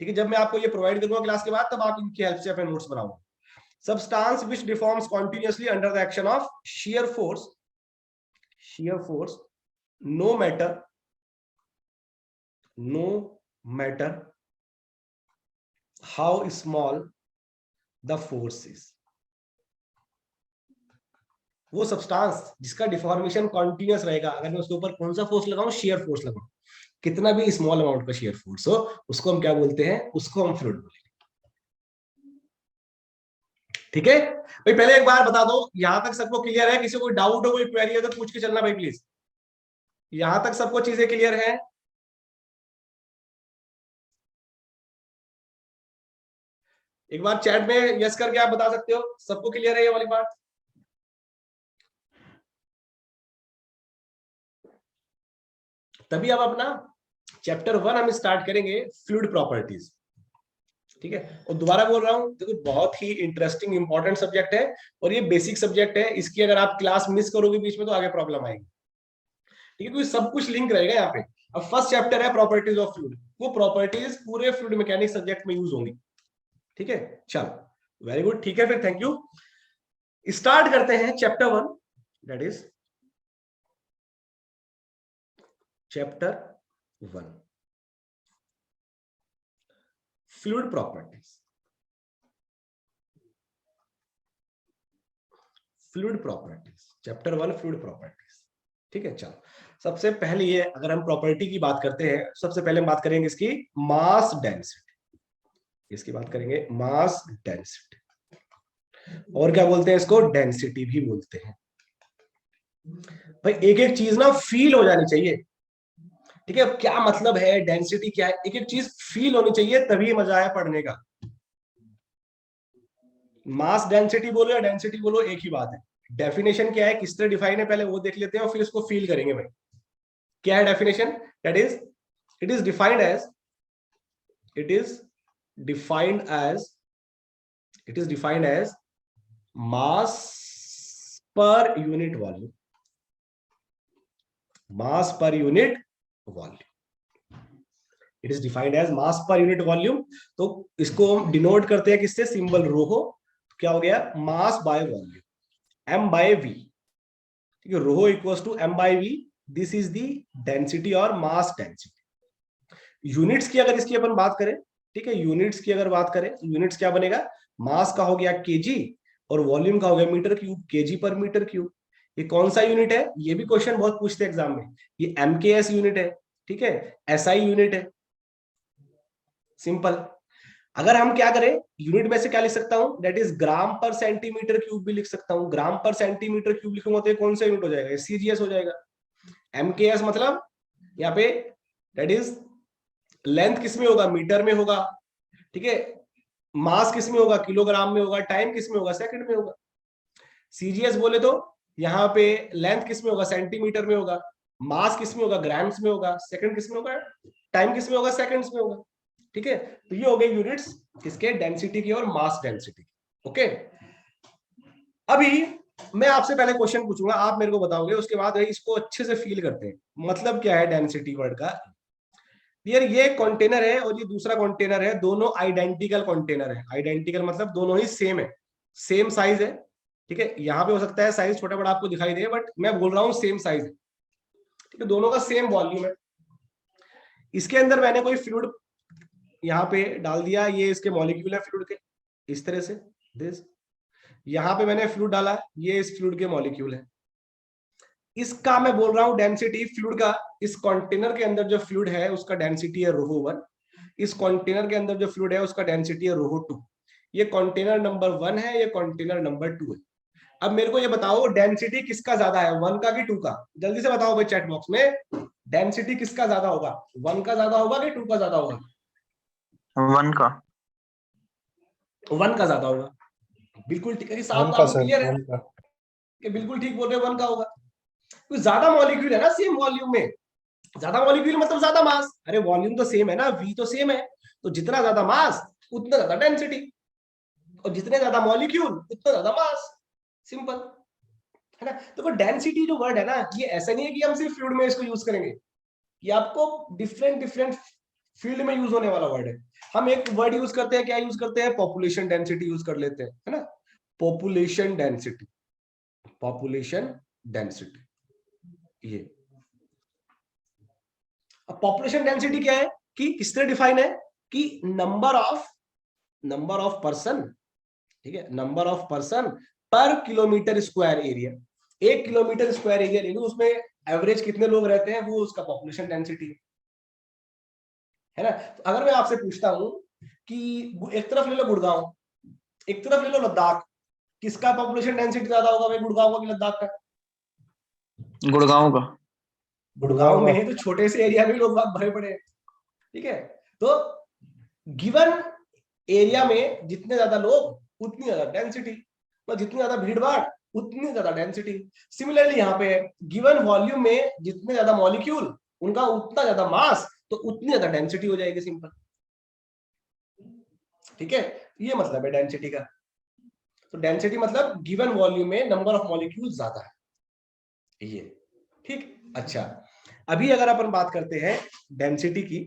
ठीक है, जब मैं आपको ये प्रोवाइड करूंगा क्लास के बाद, तब आप इनकी हेल्प से अपने नोट्स बनाओ। Substance which deforms continuously under the action of shear force, no matter how small the force is। वो सब्सटेंस जिसका डिफॉर्मेशन कॉन्टिन्यूअस रहेगा, अगर मैं उसके ऊपर कौन सा फोर्स लगाऊं, शेयर फोर्स लगाऊं, कितना भी स्मॉल अमाउंट का शेयर फ्लूइड्स हो, उसको हम क्या बोलते हैं, उसको हम फ्लूइड बोलेंगे। ठीक है भाई, पहले एक बार बता दो, यहां तक सबको क्लियर है? किसी को डाउट हो, कोई क्वेरी है तो पूछ के चलना भाई प्लीज। यहां तक सबको चीजें क्लियर है? एक बार चैट में यस करके आप बता सकते हो, सबको क्लियर है ये वाली बात? तभी अब अपना चैप्टर 1 हम स्टार्ट करेंगे, फ्लूइड प्रॉपर्टीज। ठीक है, और दोबारा बोल रहा हूं, देखो बहुत ही इंटरेस्टिंग इंपॉर्टेंट सब्जेक्ट है, और ये बेसिक सब्जेक्ट है, इसकी अगर आप क्लास मिस करोगे बीच में तो आगे प्रॉब्लम आएगी। ठीक है, क्योंकि सब कुछ लिंक रहेगा यहाँ पे। अब फर्स्ट चैप्टर है प्रॉपर्टीज ऑफ फ्लूइड, वो प्रॉपर्टीज पूरे फ्लूइड मैकेनिक्स सब्जेक्ट में यूज होंगी। ठीक है, चलो वेरी गुड, ठीक है, फिर थैंक यू। स्टार्ट करते हैं chapter 1, that is chapter 1, fluid properties. Fluid properties, chapter 1 fluid properties. ठीक है, चलो सबसे पहले ये अगर हम प्रॉपर्टी की बात करते हैं, सबसे पहले हम बात करेंगे इसकी मास डेंसिटी। इसकी बात करेंगे मास डेंसिटी, और क्या बोलते हैं इसको, डेंसिटी भी बोलते हैं। भाई एक एक चीज ना फील हो जानी चाहिए। ठीक है, क्या मतलब है डेंसिटी क्या है, एक एक चीज फील होनी चाहिए, तभी मजा आया पढ़ने का। मास डेंसिटी बोलो या डेंसिटी बोलो एक ही बात है। डेफिनेशन क्या है, किस तरह डिफाइन है, पहले वो देख लेते हैं और फिर इसको फील करेंगे भाई। क्या है definition? That is, it is defined as, it is defined as, it is defined as mass per unit volume, mass per unit volume. It is defined as mass per unit volume. तो इसको हम डिनोट करते हैं किससे, सिंबल रो हो। क्या हो गया, mass by volume, M by V. ठीक है, rho equals to M by V, this is the density और मास डेंसिटी। यूनिट्स की अगर इसकी अपन बात करें, ठीक है, यूनिट्स की अगर बात करें, यूनिट्स क्या बनेगा, मास का हो गया केजी, और वॉल्यूम का हो गया मीटर क्यूब, केजी पर मीटर क्यूब। ये कौन सा यूनिट है, ये भी क्वेश्चन बहुत पूछते हैं एग्जाम में। ये एमकेएस यूनिट है, ठीक है, एसआई यूनिट है, सिंपल। अगर हम क्या करें, यूनिट में से क्या लिख सकता हूं, दैट इज ग्राम पर सेंटीमीटर क्यूब भी लिख सकता हूं। ग्राम पर सेंटीमीटर क्यूब लिखूंगा तो ये कौन सा यूनिट हो जाएगा, सीजीएस हो जाएगा। एमकेएस मतलब यहाँ पे दैट इज लेंथ किस में होगा, मीटर में होगा। ठीक है, मास किस में होगा, किलोग्राम में होगा। टाइम किस में होगा, सेकंड में होगा। सीजीएस बोले तो यहाँ पे लेंथ किस में होगा, सेंटीमीटर में होगा। मास किस में होगा, ग्राम्स में होगा। सेकंड किस में होगा, टाइम किस में होगा, सेकंड्स में होगा। ठीक है, तो ये हो गए यूनिट्स किसके, डेंसिटी की और मास डेंसिटी। ओके, अभी मैं आपसे पहले क्वेश्चन पूछूंगा, आप मेरे को बताओगे, उसके बाद इसको अच्छे से फील करते हैं, मतलब क्या है डेंसिटी वर्ड का। यार ये कंटेनर है और ये दूसरा कंटेनर है, दोनों आइडेंटिकल कंटेनर है। आइडेंटिकल मतलब दोनों ही सेम है, सेम साइज है। ठीक है, यहाँ पे हो सकता है साइज छोटा बड़ा आपको दिखाई दे, बट मैं बोल रहा हूँ सेम साइज है। ठीक है, दोनों का सेम वॉल्यूम है। इसके अंदर मैंने कोई फ्लूइड यहाँ पे डाल दिया, ये इसके मॉलिक्यूल है फ्लूइड के, इस तरह से दिस। यहाँ पे मैंने फ्लूइड डाला, ये इस फ्लूइड के मॉलिक्यूल है। इसका मैं बोल रहा हूँ डेंसिटी फ्लूइड का, इस कंटेनर के अंदर जो फ्लूइड है उसका डेंसिटी है रोहो 1, इस कंटेनर के अंदर जो फ्लूइड है उसका डेंसिटी है रोहो 2। ये कंटेनर नंबर 1 है, ये कंटेनर नंबर 2 है। अब मेरे को ये बताओ डेंसिटी किसका ज्यादा है, 1 का कि 2 का? जल्दी से बताओ भाई चैट बॉक्स में, डेंसिटी किसका ज्यादा होगा, 1 का ज्यादा होगा कि 2 का ज्यादा होगा? 1 का। 1 का ज्यादा होगा, बिल्कुल ठीक है, साफ 1 का आपको सर, क्लियर है 1 का। कि बिल्कुल ठीक बोल रहे हैं, 1 का होगा। तो ज्यादा मॉलिक्यूल है ना सेम वॉल्यूम में, ज्यादा मॉलिक्यूल मतलब ज्यादा मास। अरे वॉल्यूम तो सेम है ना, वी तो सेम है, तो जितना ज्यादा मास उतना ज्यादा डेंसिटी, और जितने ज्यादा मॉलिक्यूल उतना ज्यादा मास, सिंपल है ना। तो डेंसिटी जो वर्ड है ना, ये ऐसा नहीं है कि हम सिर्फ फ्लूइड में इसको यूज करेंगे, ये आपको डिफरेंट डिफरेंट फील्ड में यूज होने वाला वर्ड है। हम एक वर्ड यूज करते हैं, क्या यूज करते हैं, पॉपुलेशन डेंसिटी यूज कर लेते हैं, है ना। Population density, population density. ये अब पॉपुलेशन डेंसिटी क्या है, कि किस तरह डिफाइन है, कि नंबर ऑफ पर्सन, ठीक है, नंबर ऑफ पर्सन पर kilometre square area. 1 kilometre square area ले लो, उसमें एवरेज कितने लोग रहते हैं, वो उसका पॉपुलेशन डेंसिटी है। है ना। तो अगर मैं आपसे पूछता हूं कि एक तरफ ले लो गुड़गांव, एक तरफ ले लो लद्दाख, किसका पॉपुलेशन डेंसिटी ज्यादा होगा भाई, गुड़गांव का कि लद्दाख का? गुड़गांव का। गुड़गांव में तो छोटे से एरिया में लोग बाग भरे पड़े हैं, ठीक है। तो गिवन एरिया में जितने ज्यादा लोग उतनी ज्यादा डेंसिटी, तो जितनी ज्यादा भीड़ भाड़ उतनी ज्यादा डेंसिटी। सिमिलरली यहाँ पे गिवन वॉल्यूम में जितने ज्यादा मॉलिक्यूल, उनका उतना ज्यादा मास, तो उतनी ज्यादा डेंसिटी हो जाएगी, सिंपल। ठीक है, ये मतलब है डेंसिटी का। तो डेंसिटी मतलब गिवन वॉल्यूम में नंबर ऑफ मॉलिक्यूल ज्यादा है, ये। ठीक, अच्छा। अभी अगर अपन बात करते हैं डेंसिटी की,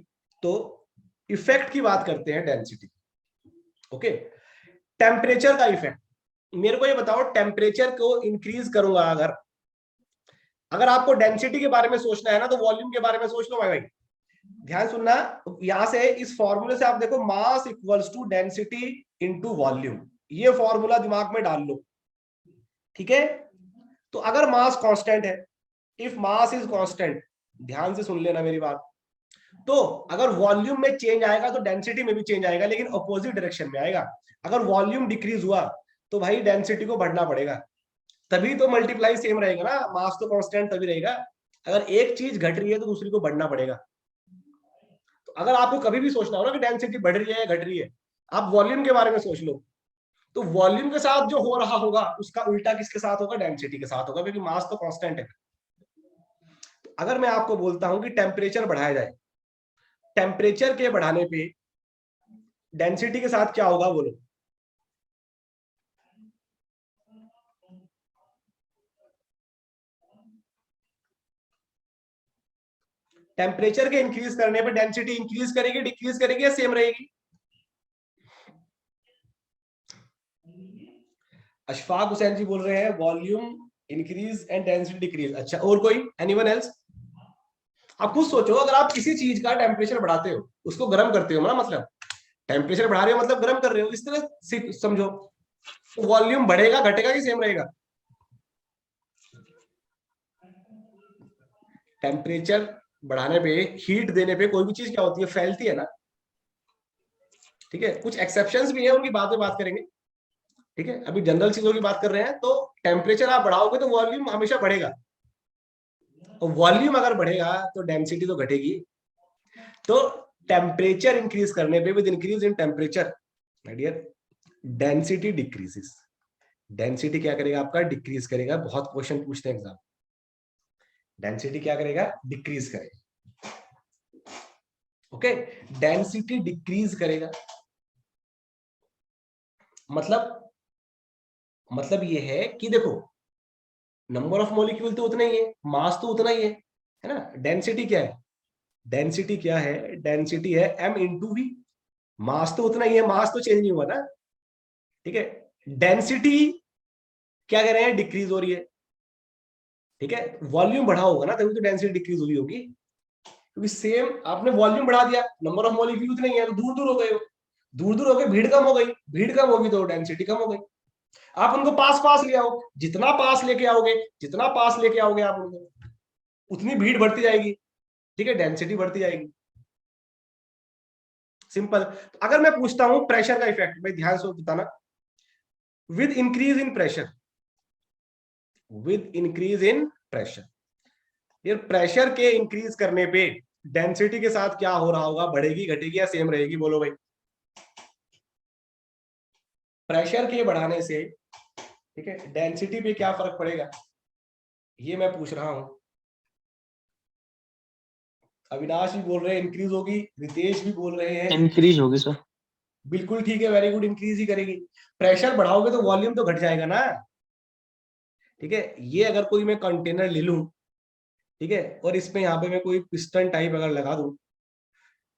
तो इफेक्ट की बात करते हैं डेंसिटी। ओके, टेम्परेचर का इफेक्ट। मेरे को ये बताओ, टेम्परेचर को इंक्रीज करूंगा अगर, अगर आपको डेंसिटी के बारे में सोचना है ना, तो वॉल्यूम के बारे में सोच लो भाई। ध्यान सुनना, यहां से इस फॉर्मूले से आप देखो, mass equals to density into volume, ये फॉर्मूला दिमाग में डाल लो, ठीक है। तो अगर मास कांस्टेंट है, इफ मास इज कांस्टेंट, ध्यान से सुन लेना मेरी बात, तो अगर वॉल्यूम में चेंज आएगा तो डेंसिटी में भी चेंज आएगा, लेकिन अपोजिट डायरेक्शन में आएगा। अगर वॉल्यूम डिक्रीज हुआ तो भाई डेंसिटी को बढ़ना पड़ेगा, तभी तो मल्टीप्लाई सेम रहेगा ना, मास तो कांस्टेंट तभी रहेगा। अगर एक चीज घट रही है तो दूसरी को बढ़ना पड़ेगा। तो अगर आपको कभी भी सोचना हो ना कि डेंसिटी बढ़ रही है या घट रही है, आप वॉल्यूम के बारे में सोच लो, तो वॉल्यूम के साथ जो हो रहा होगा उसका उल्टा किसके साथ होगा, डेंसिटी के साथ होगा, क्योंकि मास तो कांस्टेंट है। तो अगर मैं आपको बोलता हूं कि टेम्परेचर बढ़ाया जाए, टेम्परेचर के बढ़ाने पे डेंसिटी के साथ क्या होगा, बोलो। टेम्परेचर के इंक्रीज करने पे डेंसिटी इंक्रीज करेगी, डिक्रीज करेगी, या सेम रहेगी? अशफाक हुसैन जी बोल रहे हैं volume increase and density decrease. अच्छा, और कोई, एनीवन एल्स? आप खुद सोचो, अगर आप किसी चीज का टेम्परेचर बढ़ाते हो, उसको गर्म करते हो ना, मतलब टेम्परेचर बढ़ा रहे हो मतलब गर्म कर रहे हो, इस तरह समझो, वॉल्यूम बढ़ेगा घटेगा कि सेम रहेगा? टेम्परेचर बढ़ाने पे, हीट देने पे कोई भी चीज क्या होती है, फैलती है ना। ठीक है, कुछ एक्सेप्शंस भी है, उनकी बाद में बात करेंगे। ठीक है, अभी जनरल चीजों की बात कर रहे हैं। तो टेम्परेचर आप बढ़ाओगे तो वॉल्यूम हमेशा बढ़ेगा, और वॉल्यूम अगर बढ़ेगा तो डेंसिटी तो घटेगी। तो टेम्परेचर इंक्रीज करने पे, with increase in temperature my dear, density decreases. Density क्या करेगा आपका, डिक्रीज करेगा। बहुत क्वेश्चन पूछते हैं एग्जाम, डेंसिटी क्या करेगा, डिक्रीज करेगा। ओके, डेंसिटी डिक्रीज करेगा, मतलब ये है कि देखो, नंबर ऑफ मॉलिक्यूल तो उतना ही है, मास तो उतना ही है ना। डेंसिटी क्या है, डेंसिटी क्या है, डेंसिटी है m इंटू वी। मास तो उतना ही है, मास तो चेंज नहीं हुआ ना। ठीक है, डेंसिटी क्या कह रहे हैं, डिक्रीज हो रही है। ठीक है, वॉल्यूम बढ़ा होगा ना, तभी तो डेंसिटी डिक्रीज हुई होगी, क्योंकि सेम आपने वॉल्यूम बढ़ा दिया, नंबर ऑफ मॉलिक्यूल उतने ही है, तो दूर दूर हो गए हो, दूर दूर हो गए, भीड़ कम हो गई, भीड़ कम होगी तो डेंसिटी कम हो गई। आप उनको पास पास ले आओ, जितना पास लेके आओगे, जितना पास लेके आओगे आप उनको, उतनी भीड़ बढ़ती जाएगी। ठीक है, डेंसिटी बढ़ती जाएगी, सिंपल। तो अगर मैं पूछता हूं प्रेशर का इफेक्ट, भाई ध्यान से बताना, with increase in pressure, with increase in pressure, ये प्रेशर के इंक्रीज करने पे डेंसिटी के साथ क्या हो रहा होगा, बढ़ेगी घटेगी या सेम रहेगी, बोलो भाई। प्रेशर के बढ़ाने से, ठीक है, डेंसिटी पे क्या फर्क पड़ेगा, ये मैं पूछ रहा हूं। अविनाश भी बोल रहे हैं इंक्रीज होगी, रितेश भी बोल रहे हैं इंक्रीज होगी सर। बिल्कुल ठीक है, वेरी गुड, इंक्रीज ही करेगी। प्रेशर बढ़ाओगे तो वॉल्यूम तो घट जाएगा ना। ठीक है, ये अगर कोई मैं कंटेनर ले लूं, ठीक है, और इसमें यहाँ पे मैं कोई पिस्टन टाइप अगर लगा दूं,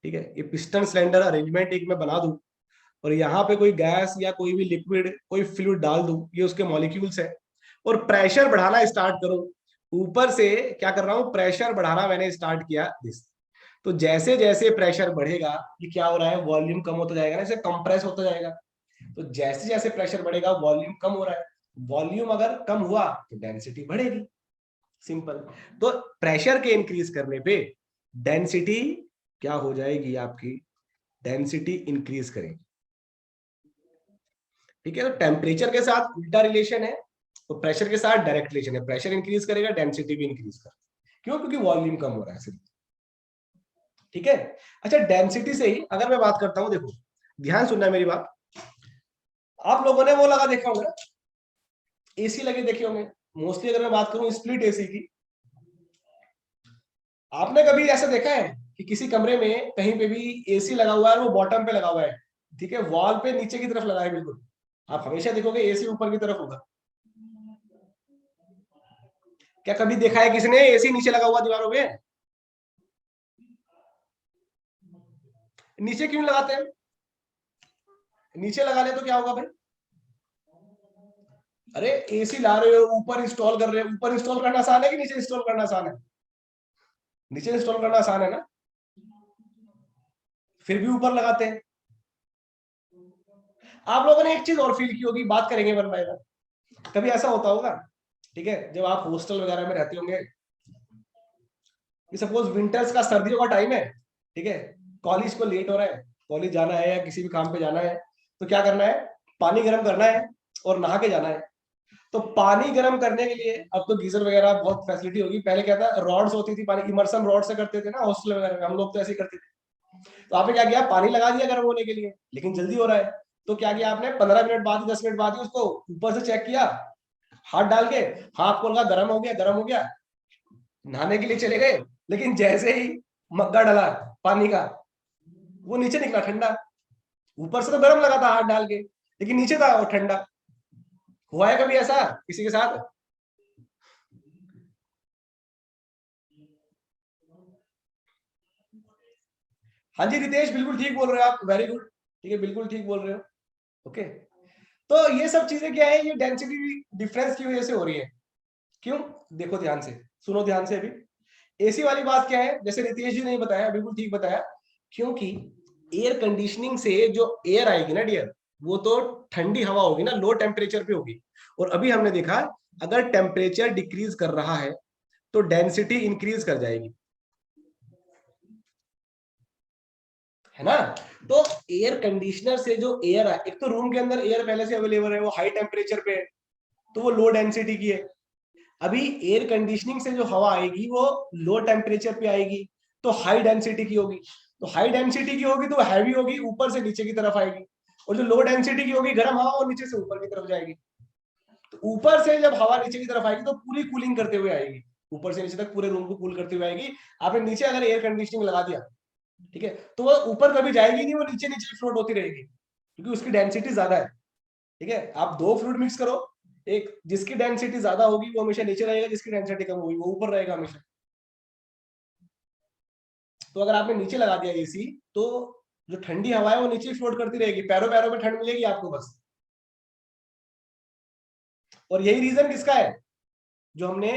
ठीक है, ये पिस्टन सिलेंडर अरेंजमेंट एक मैं बना दूं, और यहाँ पे कोई गैस या कोई भी लिक्विड, कोई फ्लूइड डाल दूं, ये उसके मॉलिक्यूल्स है, और प्रेशर बढ़ाना स्टार्ट करूं, ऊपर से क्या कर रहा हूं, प्रेशर बढ़ाना मैंने स्टार्ट किया दिस। तो जैसे जैसे प्रेशर बढ़ेगा, ये क्या हो रहा है, वॉल्यूम कम होता जाएगा ना, इसे कंप्रेस होता जाएगा। तो जैसे जैसे प्रेशर बढ़ेगा वॉल्यूम कम हो रहा है, वॉल्यूम अगर कम हुआ तो डेंसिटी बढ़ेगी, सिंपल। तो प्रेशर के इंक्रीज करने पे डेंसिटी क्या हो जाएगी, आपकी डेंसिटी इंक्रीज करेगी। ठीक है, तो टेम्परेचर के साथ उल्टा रिलेशन है, तो प्रेशर के साथ डायरेक्ट रिलेशन है। प्रेशर इंक्रीज करेगा, डेंसिटी भी इंक्रीज करेगा। क्यों? क्योंकि वॉल्यूम कम हो रहा है सिर्फ। ठीक है। अच्छा, डेंसिटी से ही अगर मैं बात करता हूं, देखो ध्यान सुनना मेरी बात। आप लोगों ने वो लगा देखा होगा, एसी लगे देखे होंगे मोस्टली। अगर मैं बात करूं स्प्लिट एसी की, आपने कभी ऐसा देखा है कि किसी कमरे में कहीं पे भी एसी लगा हुआ है और वो बॉटम पे लगा हुआ है, ठीक है, वॉल पे नीचे की तरफ लगा है बिल्कुल। आप हमेशा देखोगे एसी ऊपर की तरफ होगा। क्या कभी देखा है किसी ने एसी नीचे लगा हुआ दीवारों पे? नीचे क्यों लगाते हैं? नीचे लगा ले तो क्या होगा भाई? अरे एसी ला रहे हो, ऊपर इंस्टॉल कर रहे हो, ऊपर इंस्टॉल करना आसान है कि नीचे इंस्टॉल करना आसान है? नीचे इंस्टॉल करना आसान है ना, फिर भी ऊपर लगाते हैं। आप लोगों ने एक चीज और फील की होगी, बात करेंगे वन बाय वन। कभी ऐसा होता होगा, ठीक है, जब आप हॉस्टल वगैरह में रहते होंगे, सपोज विंटर्स का, सर्दियों का टाइम है, ठीक है, कॉलेज को लेट हो रहा है, कॉलेज जाना है या किसी भी काम पे जाना है, तो क्या करना है? पानी गर्म करना है और नहा के जाना है। तो पानी गर्म करने के लिए अब तो गीजर वगैरह बहुत फैसिलिटी होगी। पहले क्या था, रॉड्स होती थी, पानी इमर्सन रॉड से करते थे ना हॉस्टल वगैरह में, हम लोग तो ऐसे ही करते थे। तो आपने क्या किया, पानी लगा दिया गर्म होने के लिए, लेकिन जल्दी हो रहा है, तो क्या किया आपने, 15 मिनट बाद, 10 मिनट बाद ही उसको ऊपर से चेक किया, हाथ डाल के, हाथ को लगा गर्म हो गया, गर्म हो गया, नहाने के लिए चले गए। लेकिन जैसे ही मग्गा डाला पानी का, वो नीचे निकला ठंडा। ऊपर से तो गर्म लगा था हाथ डाल के, लेकिन नीचे था वो ठंडा। हुआ है कभी ऐसा किसी के साथ? हाँ जी रितेश, बिल्कुल ठीक बोल रहे हो आप, वेरी गुड, ठीक है, बिल्कुल ठीक बोल रहे हो। ओके, तो ये सब चीजें क्या है, ये डेंसिटी डिफरेंस की वजह से हो रही है। क्यों? देखो ध्यान से, सुनो ध्यान से। अभी एसी वाली बात क्या है, जैसे रितेश जी ने बताया, बिल्कुल ठीक बताया। क्योंकि एयर कंडीशनिंग से जो एयर आएगी ना डियर, वो तो ठंडी हवा होगी ना, लो टेम्परेचर पे होगी। और अभी हमने देखा, अगर टेम्परेचर डिक्रीज कर रहा है तो डेंसिटी इंक्रीज कर जाएगी, है ना। तो एयर कंडीशनर से जो एयर है, एक तो रूम के अंदर एयर पहले से अवेलेबल है, वो हाई टेम्परेचर पे है, तो वो लो डेंसिटी की है। अभी एयर कंडीशनिंग से जो हवा आएगी वो लो टेम्परेचर पे आएगी, तो हाई डेंसिटी की होगी। तो हाई डेंसिटी की होगी तो हैवी होगी, ऊपर से नीचे की तरफ आएगी। और जो लो डेंसिटी की होगी, गर्म हवा, और नीचे से ऊपर की तरफ जाएगी। तो ऊपर से जब हवा नीचे की तरफ आएगी तो पूरी कूलिंग करते हुए आएगी, ऊपर से नीचे तक पूरे रूम को कूल करते हुए आएगी। आपने नीचे अगर एयर कंडीशनिंग लगा दिया, ठीक है, तो वो ऊपर कभी जाएगी नहीं, वो नीचे नीचे फ्लोट होती रहेगी, क्योंकि उसकी डेंसिटी ज्यादा है। ठीक है, आप दो फ्लूइड मिक्स करो, एक जिसकी डेंसिटी ज्यादा होगी वो हमेशा नीचे रहेगा, जिसकी डेंसिटी कम होगी वो ऊपर रहेगा हमेशा। तो अगर आपने नीचे लगा दिया एसी, तो जो ठंडी हवा है वो नीचे फ्लोट करती रहेगी, पैरों पैरों में ठंड मिलेगी आपको बस। और यही रीजन किसका है, जो हमने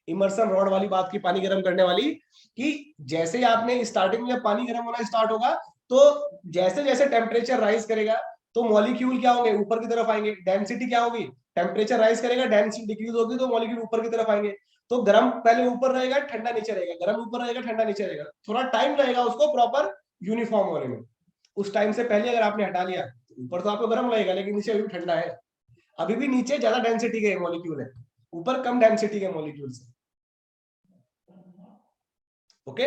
इमर्सन रॉड वाली बात की, पानी गर्म करने वाली, कि जैसे ही आपने स्टार्टिंग में जब पानी गर्म होना स्टार्ट होगा, तो जैसे जैसे टेम्परेचर राइज करेगा, तो मॉलिक्यूल क्या होंगे, ऊपर की तरफ आएंगे। डेंसिटी क्या होगी, टेम्परेचर राइज करेगा, डेंसिटी डिक्रीज होगी, तो मॉलिक्यूल ऊपर की तरफ आएंगे। तो गर्म पहले ऊपर रहेगा, ठंडा नीचे रहेगा, गर्म ऊपर रहेगा, ठंडा नीचे रहेगा। थोड़ा टाइम लगेगा उसको प्रॉपर यूनिफॉर्म होने में। उस टाइम से पहले अगर आपने हटा लिया, ऊपर तो आपको गर्म लगेगा, लेकिन नीचे अभी ठंडा है। अभी भी नीचे ज्यादा डेंसिटी के मॉलिक्यूल है, ऊपर कम डेंसिटी के मॉलिक्यूल है। ओके,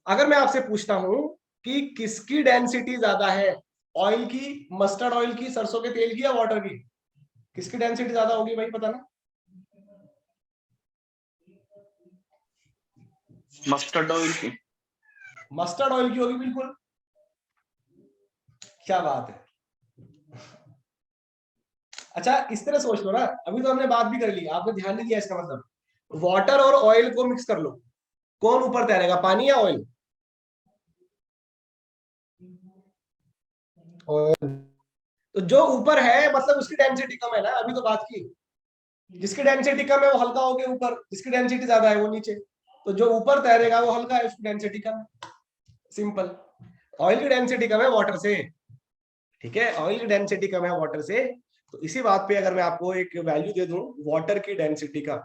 अगर मैं आपसे पूछता हूं कि किसकी डेंसिटी ज्यादा है, ऑयल की, मस्टर्ड ऑयल की, सरसों के तेल की, या वाटर की, किसकी डेंसिटी ज्यादा होगी भाई, पता ना? मस्टर्ड ऑयल की। मस्टर्ड ऑयल की होगी बिल्कुल। क्या बात है। अच्छा इस तरह सोच लो ना, अभी तो हमने बात भी कर ली, आपने ध्यान नहीं दिया, इसका मतलब वाटर और ऑयल को मिक्स कर लो, कौन ऊपर तैरेगा, पानी या ऑयल? ऑयल। तो जो ऊपर है मतलब उसकी डेंसिटी कम है ना, अभी तो बात की। जिसकी डेंसिटी कम है वो हल्का हो गया ऊपर, जिसकी डेंसिटी ज्यादा है वो नीचे। तो जो ऊपर तैरेगा वो हल्का है, उसकी डेंसिटी कम है, सिंपल। ऑयल की डेंसिटी कम है वाटर से, ठीक है, ऑयल की डेंसिटी कम है वाटर से। तो इसी बात पे अगर मैं आपको एक वैल्यू दे दूं वाटर की डेंसिटी का,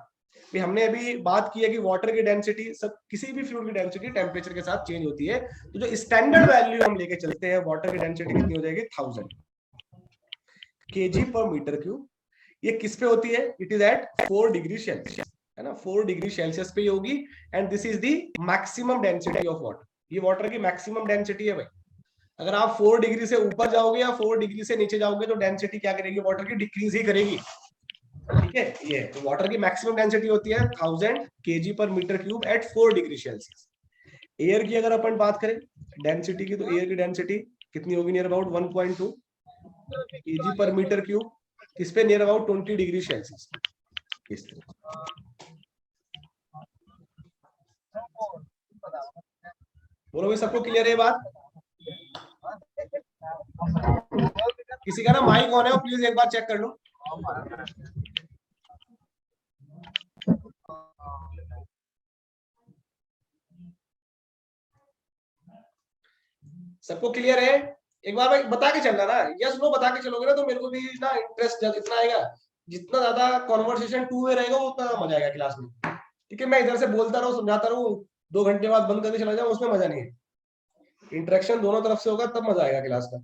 भी हमने अभी बात की है कि वाटर की डेंसिटी सब किसी भी फ्लूइड की डेंसिटी टेम्परेचर के साथ चेंज होती है। तो जो स्टैंडर्ड वैल्यू हम लेके चलते हैं वाटर की डेंसिटी कितनी हो जाएगी 1000 kg/m³। ये किस पे होती है? It is at 4 degree celsius, है ना, 4 डिग्री सेल्सियस पे होगी। And this is the maximum density of water. ये वाटर की मैक्सिमम डेंसिटी है भाई। अगर आप 4 डिग्री से ऊपर जाओगे या 4 डिग्री से नीचे जाओगे तो डेंसिटी क्या करेगी? वाटर की डिक्रीज ही करेगी। ठीक है, ये तो वाटर की मैक्सिमम डेंसिटी होती है 1000 kg/m³ eight 4 degree Celsius. Air की अगर अपन बात करें डेंसिटी की, तो एयर की डेंसिटी कितनी होगी? Near about 1.2 kg/m³। किस पे? Near about 20 degree Celsius. इस तरह बोलो भाई, सबको क्लियर है बात? किसी का ना माइक ऑन है, प्लीज एक बार चेक कर लो। सबको क्लियर है? एक बार भाई बता के चलना ना, यस नो बता के चलोगे ना तो मेरे को भी ना इंटरेस्ट इतना आएगा। जितना ज्यादा कॉन्वर्सेशन टू वे रहेगा वो उतना ज्यादा मजा आएगा क्लास में। ठीक है, मैं इधर से बोलता रहूं समझाता रहूं 2 घंटे बाद बंद करके चला जाऊं, उसमें मजा नहीं है। इंटरेक्शन दोनों तरफ से होगा तब मजा आएगा क्लास का।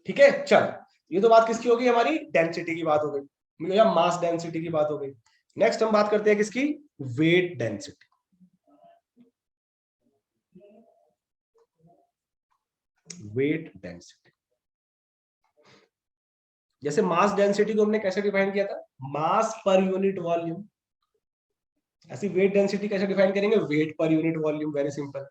ठीक है, चल ये तो बात किसकी होगी? हमारी डेंसिटी की बात हो गई, या मास डेंसिटी की बात हो गई। नेक्स्ट हम बात करते हैं किसकी? Weight density. वेट डेंसिटी, जैसे मास डेंसिटी को हमने कैसे डिफाइन किया था? Mass per unit volume. ऐसी वेट डेंसिटी कैसे डिफाइन करेंगे? Weight per unit volume, very simple.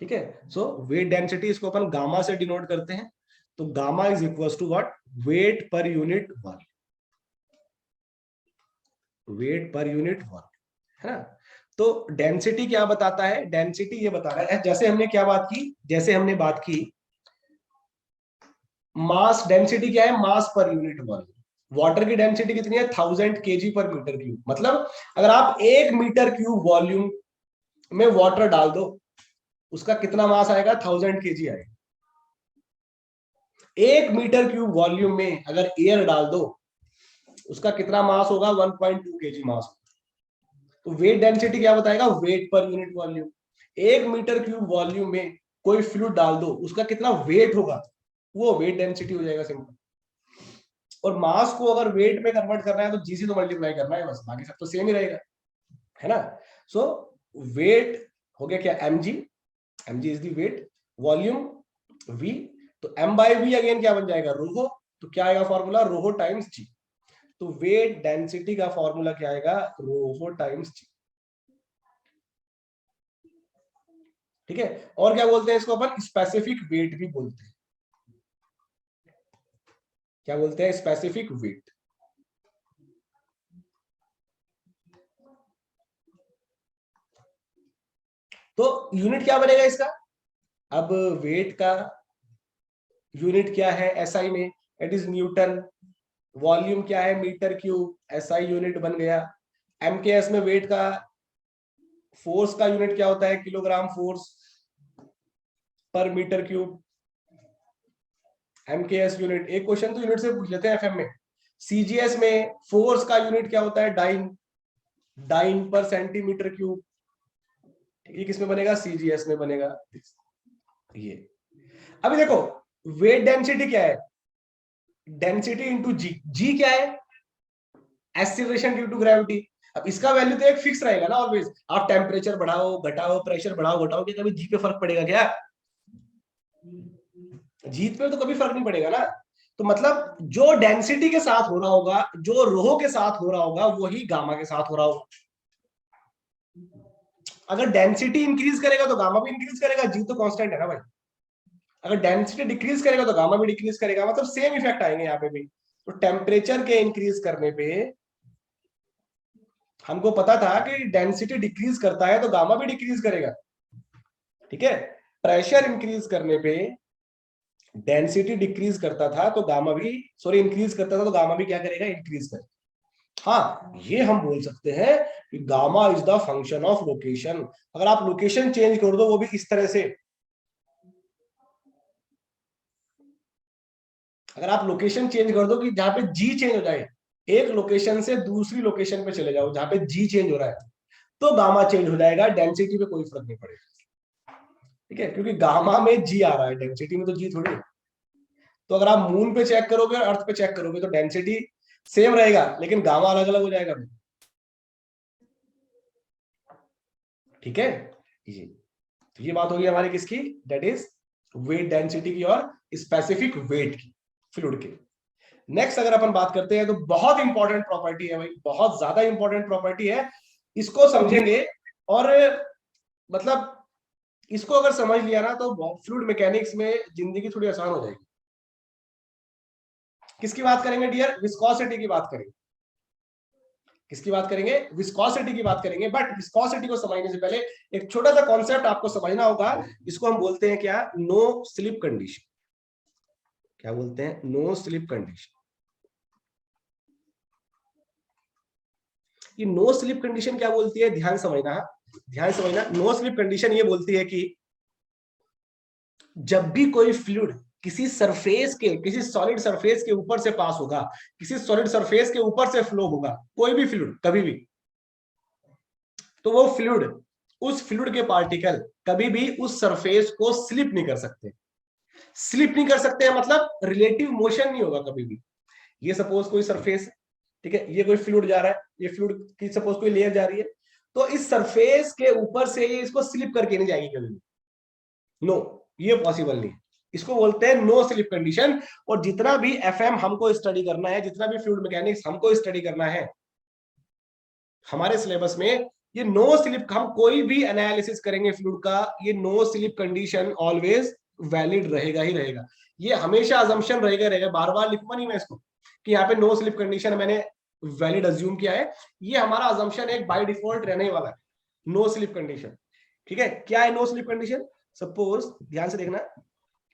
ठीक है, सो वेट डेंसिटी इसको अपन गामा से डिनोट करते हैं। तो gamma is equal to what? Weight per unit volume. Weight per unit volume, है ना। तो डेंसिटी क्या बताता है? डेंसिटी ये बता रहा है, जैसे हमने क्या बात की, जैसे हमने बात की मास डेंसिटी क्या है? मास पर यूनिट वॉल्यूम। वाटर की डेंसिटी कितनी है? 1000 kg/m³। मतलब अगर आप 1 मीटर क्यूब वॉल्यूम में वाटर डाल दो, उसका कितना मास आएगा? 1000 kg आएगा। 1 मीटर क्यूब वॉल्यूम में अगर एयर डाल दो, उसका कितना मास होगा? 1.2 kg मास। तो वेट डेंसिटी क्या बताएगा? Weight per unit volume. 1 metre cube volume में कोई फ्लूइड डाल दो, उसका कितना वेट होगा? वो वेट डेंसिटी हो जाएगा, सिंपल। और मास को अगर वेट में कन्वर्ट करना है तो जी से तो मल्टीप्लाई करना है बस, बाकी सब तो सेम ही रहेगा, है ना। सो वेट हो गया क्या? mg। mg is the weight. Volume v। तो m/v अगेन क्या बन जाएगा? रोहो। तो क्या आएगा फॉर्मूला? रोहो टाइम्स जी। तो वेट डेंसिटी का फॉर्मूला क्या आएगा? रोहो टाइम्स जी। ठीक है, और क्या बोलते हैं इसको अपन? स्पेसिफिक वेट भी बोलते हैं। क्या बोलते हैं? Specific weight. तो यूनिट क्या बनेगा इसका? अब वेट का यूनिट क्या है एसआई में? It is Newton. वॉल्यूम क्या है? मीटर क्यूब, एसआई यूनिट बन गया। एमकेएस में वेट का, फोर्स का यूनिट क्या होता है? किलोग्राम फोर्स पर मीटर क्यूब। एमकेएस यूनिट, एक क्वेश्चन तो यूनिट से पूछ लेते हैं एफएम में। सीजीएस में फोर्स का यूनिट क्या होता है? डाइन। डाइन पर सेंटीमीटर क्यूब। ये किसमें बनेगा? सीजीएस में बनेगा। ये अभी देखो, वेट डेंसिटी क्या है? डेंसिटी इंटू जी। जी क्या है? Acceleration due to gravity. अब इसका वैल्यू तो एक फिक्स रहेगा ना ऑलवेज। आप टेम्परेचर बढ़ाओ घटाओ, प्रेशर बढ़ाओ घटाओ, क्या कभी जी पे फर्क पड़ेगा क्या? जीत पे तो कभी फर्क नहीं पड़ेगा ना। तो मतलब जो डेंसिटी के साथ हो रहा होगा, जो रोहो के साथ हो रहा होगा, वही गामा के साथ हो रहा होगा। अगर डेंसिटी इंक्रीज करेगा तो गामा भी इंक्रीज करेगा, जी तो कांस्टेंट है ना भाई। अगर डेंसिटी डिक्रीज करेगा तो गामा भी डिक्रीज करेगा, मतलब सेम इफेक्ट आएंगे यहाँ पे भी। तो टेम्परेचर के इंक्रीज करने पे हमको पता था कि डेंसिटी डिक्रीज करता है तो गामा भी डिक्रीज करेगा। ठीक है, प्रेशर इंक्रीज करने पे डेंसिटी डिक्रीज करता था तो गामा भी, सॉरी इंक्रीज करता था तो गामा भी क्या करेगा? इंक्रीज करेगा। हाँ, ये हम बोल सकते हैं कि gamma is the function of location. अगर आप लोकेशन चेंज कर दो, वो भी इस तरह से, अगर आप लोकेशन चेंज कर दो कि जहां पे जी चेंज हो जाए, एक लोकेशन से दूसरी लोकेशन पे चले जाओ जहां पे जी चेंज हो रहा है, तो गामा चेंज हो जाएगा, डेंसिटी पे कोई फर्क नहीं पड़ेगा। ठीक है, क्योंकि गामा में जी आ रहा है, डेंसिटी में तो जी थोड़ी है। तो अगर आप मून पे चेक करोगे और अर्थ पे चेक करोगे तो डेंसिटी सेम रहेगा, लेकिन गामा अलग अलग हो जाएगा। ठीक है जी। तो ये बात होगी हमारी किसकी, दैट इज वेट डेंसिटी की और स्पेसिफिक वेट की, फ्लूइड की। नेक्स्ट अगर अपन बात करते हैं तो बहुत इंपॉर्टेंट प्रॉपर्टी है भाई, बहुत ज्यादा इंपॉर्टेंट प्रॉपर्टी है, इसको समझेंगे और मतलब इसको अगर समझ लिया ना तो फ्लूइड मैकेनिक्स में जिंदगी थोड़ी आसान हो जाएगी। किसकी बात करेंगे डियर, विस्कोसिटी की बात करेंगे। किसकी बात करेंगे, विस्कोसिटी की बात करेंगे। बट विस्कोसिटी को समझने से पहले एक छोटा सा कॉन्सेप्ट आपको समझना होगा, इसको हम बोलते हैं क्या, नो स्लिप कंडीशन। क्या बोलते हैं, नो स्लिप कंडीशन। ये नो स्लिप कंडीशन क्या बोलती है, ध्यान समझना, ध्यान समझना। नो स्लिप कंडीशन ये बोलती है कि जब भी कोई फ्लूइड किसी सरफेस के, किसी सॉलिड सरफेस के ऊपर से पास होगा, किसी सॉलिड सरफेस के ऊपर से फ्लो होगा, कोई भी फ्लूइड कभी भी, तो वो फ्लूइड, उस फ्लूइड के पार्टिकल कभी भी उस सरफेस को स्लिप नहीं कर सकते। स्लिप नहीं कर सकते हैं मतलब रिलेटिव मोशन नहीं होगा कभी भी। ये सपोज कोई सरफेस, ठीक है, ये कोई फ्लूइड जा रहा है, ये फ्लूइड की सपोज कोई लेयर जा रही है, तो इस सरफेस के ऊपर से ये इसको स्लिप करके नहीं जाएगी कभी भी, नो, ये पॉसिबल नहीं है। इसको बोलते हैं नो स्लिप कंडीशन। और जितना भी एफएम हमको स्टडी करना है, जितना भी फ्लूइड मैकेनिक्स हमको स्टडी करना है हमारे सिलेबस में, ये नो स्लिप, हम कोई भी एनालिसिस करेंगे फ्लूइड का, ये no slip condition always valid रहेगा ही रहेगा। ये हमेशा अजम्पशन रहेगा रहेगा, बार बार लिखूंगा नहीं मैं इसको कि यहाँ पे नो स्लिप कंडीशन मैंने वैलिड अज्यूम किया है। ये हमारा अजम्पशन एक बाय डिफॉल्ट रहने वाला है, नो स्लिप कंडीशन। ठीक है, क्या है नो स्लिप कंडीशन, सपोज ध्यान से देखना,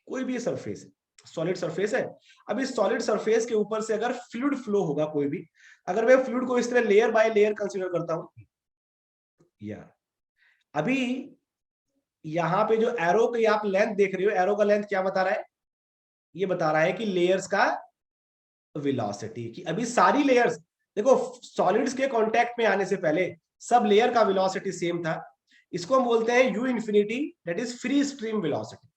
कोई भी सरफेस, सॉलिड सरफेस है, अब इस सॉलिड सरफेस के ऊपर से अगर फ्लूइड फ्लो होगा कोई भी, अगर मैं फ्लूइड को इस तरह लेयर बाय लेयर कंसीडर करता हूं, या अभी यहां पे जो एरो की आप लेंथ देख रहे हो, एरो का लेंथ क्या बता रहा है, ये बता रहा है कि लेयर्स का वेलोसिटी, कि अभी सारी लेयर्स, देखो सॉलिड्स के कांटेक्ट में आने से पहले सब लेयर का वेलोसिटी सेम था। इसको हम बोलते हैं you infinity, that is free stream velocity.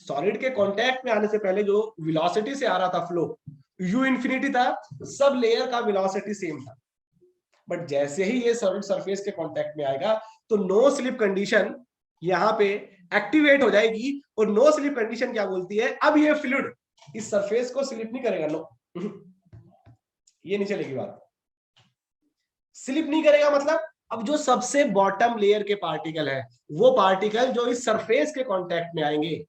Solid के कांटेक्ट में आने से पहले जो वेलोसिटी से आ रहा था फ्लो, यू इंफिनिटी था, सब लेयर का वेलोसिटी सेम था। बट जैसे ही ये सॉलिड सरफेस के कांटेक्ट में आएगा तो नो स्लिप कंडीशन यहाँ पे एक्टिवेट हो जाएगी। और नो स्लिप कंडीशन क्या बोलती है, अब ये फ्लूइड इस सरफेस को स्लिप नहीं करेगा, नो, ये नहीं चलेगी बात। स्लिप नहीं करेगा मतलब अब जो सबसे बॉटम लेयर के पार्टिकल है, वो पार्टिकल जो इस सरफेस के कांटेक्ट में आएंगे,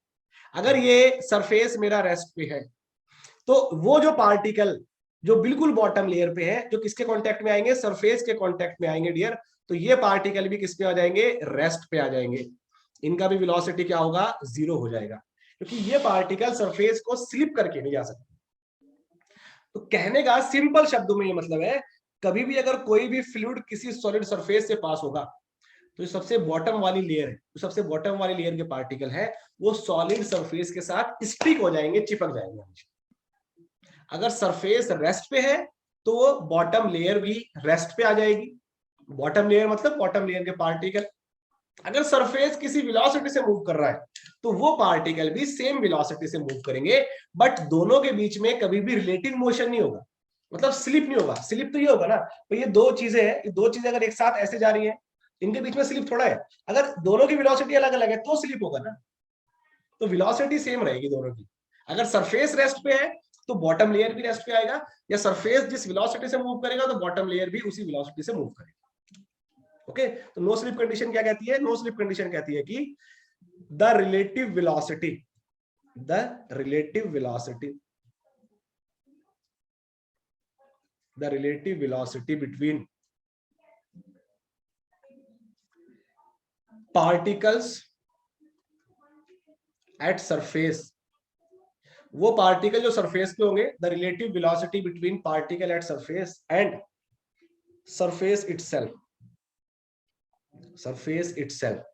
अगर ये सरफेस मेरा रेस्ट पे है, तो वो जो पार्टिकल जो बिल्कुल बॉटम लेयर पे है, जो किसके कांटेक्ट में आएंगे, सरफेस के कांटेक्ट में आएंगे डियर, तो ये पार्टिकल भी किस पे आ जाएंगे, रेस्ट पे आ जाएंगे। इनका भी वेलोसिटी क्या होगा, जीरो हो जाएगा, क्योंकि ये पार्टिकल सरफेस को स्लिप करके नहीं जा सकते। तो कहने का सिंपल शब्दों में ये मतलब है, कभी भी अगर कोई भी फ्लूइड किसी सॉलिड सरफेस से पास होगा, तो सबसे बॉटम वाली लेयर है, तो सबसे बॉटम वाली लेयर के पार्टिकल है, वो सॉलिड सरफेस के साथ स्टिक हो जाएंगे, चिपक जाएंगे। अगर सरफेस रेस्ट पे है तो वो बॉटम लेयर भी रेस्ट पे आ जाएगी। बॉटम लेयर मतलब बॉटम लेयर के पार्टिकल, अगर सरफेस किसी वेलोसिटी से मूव कर रहा है तो वो पार्टिकल भी सेम वेलोसिटी से मूव करेंगे, बट दोनों के बीच में कभी भी रिलेटिव मोशन नहीं होगा, मतलब स्लिप नहीं होगा। स्लिप तो ये होगा ना, तो ये दो चीजें हैं, दो चीजें अगर एक साथ ऐसे जा रही है, इनके बीच में स्लिप थोड़ा है। अगर दोनों की वेलोसिटी अलग अलग है तो स्लिप होगा ना, तो वेलोसिटी सेम रहेगी दोनों की। अगर सरफेस रेस्ट पे है तो बॉटम लेयर भी रेस्ट पे आएगा, या सरफेस जिस वेलोसिटी से मूव करेगा तो बॉटम लेयर भी उसी वेलोसिटी से मूव करेगा। ओके, तो नो स्लिप कंडीशन क्या कहती है, नो स्लिप कंडीशन कहती है कि the relative velocity, the relative velocity, the relative velocity between particles at surface, वो पार्टिकल जो सरफेस पे होंगे, the relative velocity between particle at surface and surface itself, surface itself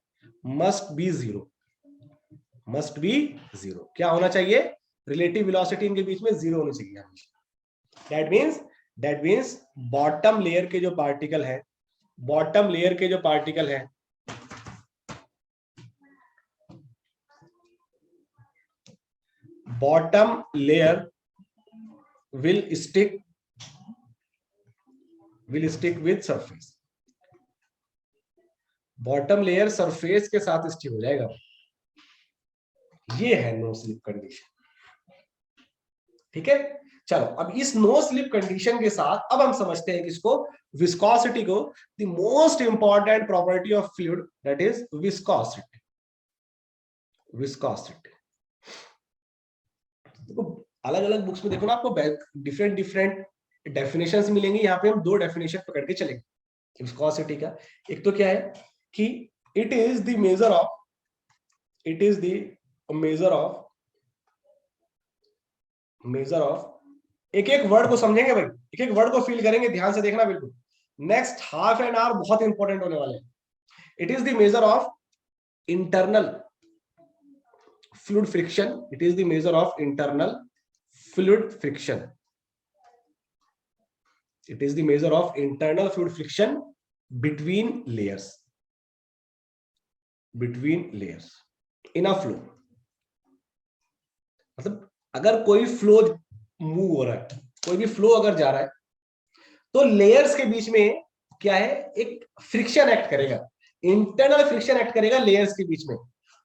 must be zero, must be zero. क्या होना चाहिए, रिलेटिव वेलोसिटी इनके बीच में जीरो होनी चाहिए हमेशा। दैट मीन्स बॉटम लेयर के जो पार्टिकल है, बॉटम लेयर के जो पार्टिकल है, bottom layer will stick with surface, bottom layer surface के साथ स्टिक हो जाएगा। ये है नो स्लिप कंडीशन। ठीक है, चलो अब इस नो स्लिप कंडीशन के साथ अब हम समझते हैं किसको, विस्कोसिटी को। The most important property of fluid that is viscosity. Viscosity देखो अलग अलग बुक्स में देखो ना, आपको डिफरेंट डेफिनेशंस मिलेंगी। यहाँ पे हम दो डेफिनेशन पकड़ के चलेंगे विस्कोसिटी का। एक तो क्या है कि it is the measure of एक एक वर्ड को समझेंगे भाई, एक एक वर्ड को फील करेंगे, ध्यान से देखना बिल्कुल। नेक्स्ट हाफ एन आवर बहुत इंपॉर्टेंट होने वाले हैं। It is the measure of internal fluid friction. It is the measure of internal fluid friction. It is the measure of internal fluid friction between layers in a flow। मतलब अगर कोई फ्लो मूव हो रहा है, कोई भी फ्लो अगर जा रहा है, तो लेयर्स के बीच में क्या है, एक फ्रिक्शन एक्ट करेगा, इंटरनल फ्रिक्शन एक्ट करेगा लेयर्स के बीच में।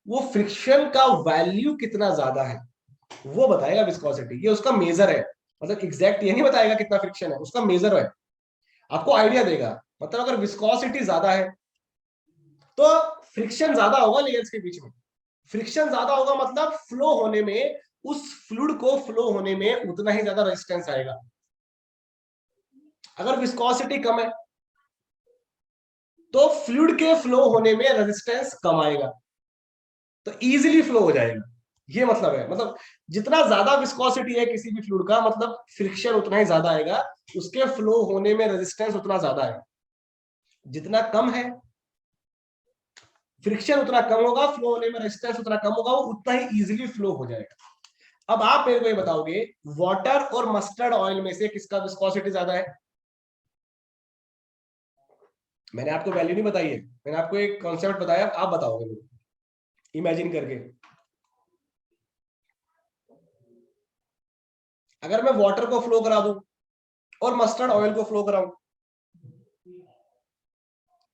वो फ्रिक्शन का वैल्यू कितना ज्यादा है वो बताएगा विस्कोसिटी। ये उसका मेजर है, मतलब एग्जैक्ट ये नहीं बताएगा कितना फ्रिक्शन है, उसका मेजर है, आपको आइडिया देगा। मतलब अगर विस्कोसिटी ज्यादा है तो फ्रिक्शन ज्यादा होगा लेयर्स के बीच में। फ्रिक्शन ज्यादा होगा मतलब फ्लो होने में, उस फ्लूइड को फ्लो होने में उतना ही ज्यादा रेजिस्टेंस आएगा। अगर विस्कोसिटी कम है तो फ्लूइड के फ्लो होने में रेजिस्टेंस कम आएगा, तो इजीली फ्लो हो जाएगा। ये मतलब है, मतलब जितना ज्यादा विस्कोसिटी है किसी भी फ्लूइड का, मतलब फ्रिक्शन उतना ही ज्यादा आएगा, उसके फ्लो होने में रेजिस्टेंस उतना ज्यादा आएगा। जितना कम है फ्रिक्शन उतना कम होगा, फ्लो होने में रेजिस्टेंस उतना कम होगा, वो उतना ही इजीली फ्लो हो जाएगा। अब आप मेरे को ये बताओगे वाटर और मस्टर्ड ऑयल में से किसका विस्कोसिटी ज्यादा है? मैंने आपको वैल्यू नहीं बताई है, मैंने आपको एक कॉन्सेप्ट बताया, आप बताओगे इमेजिन करके। अगर मैं वाटर को फ्लो करा दूं और मस्टर्ड ऑयल को फ्लो कराऊं,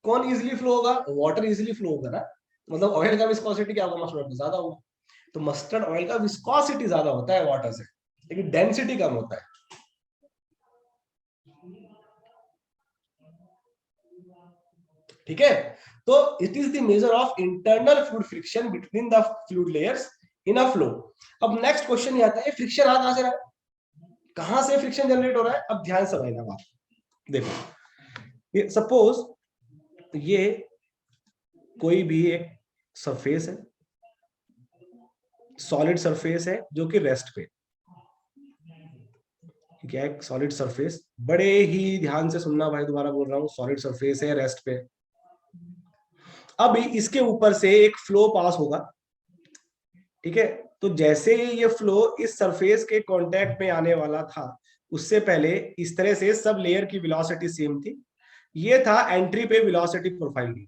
कौन इजीली फ्लो होगा? वाटर इजीली फ्लो होगा ना, मतलब ऑयल का विस्कोसिटी क्या होगा? मस्टर्ड ऑयल ज्यादा होगा। तो मस्टर्ड ऑयल का विस्कोसिटी ज्यादा होता है वाटर से, लेकिन डेंसिटी कम होता है। ठीक है, तो it is the measure of internal fluid friction between the fluid layers in a flow. अब नेक्स्ट क्वेश्चन ये आता है, फ्रिक्शन कहां से रहा है, कहां से फ्रिक्शन जनरेट हो रहा है? अब ध्यान से समझना बात। देखो सपोज ये कोई भी एक सरफेस है, सॉलिड सरफेस है जो कि रेस्ट पे, क्या है, सॉलिड सरफेस। बड़े ही ध्यान से सुनना भाई, दोबारा बोल रहा हूं, सॉलिड सरफेस है रेस्ट पे। अब इसके ऊपर से एक फ्लो पास होगा, ठीक है। तो जैसे ही ये फ्लो इस सरफेस के कांटेक्ट में आने वाला था, उससे पहले इस तरह से सब लेयर की वेलोसिटी सेम थी। ये था एंट्री पे वेलोसिटी प्रोफाइल की।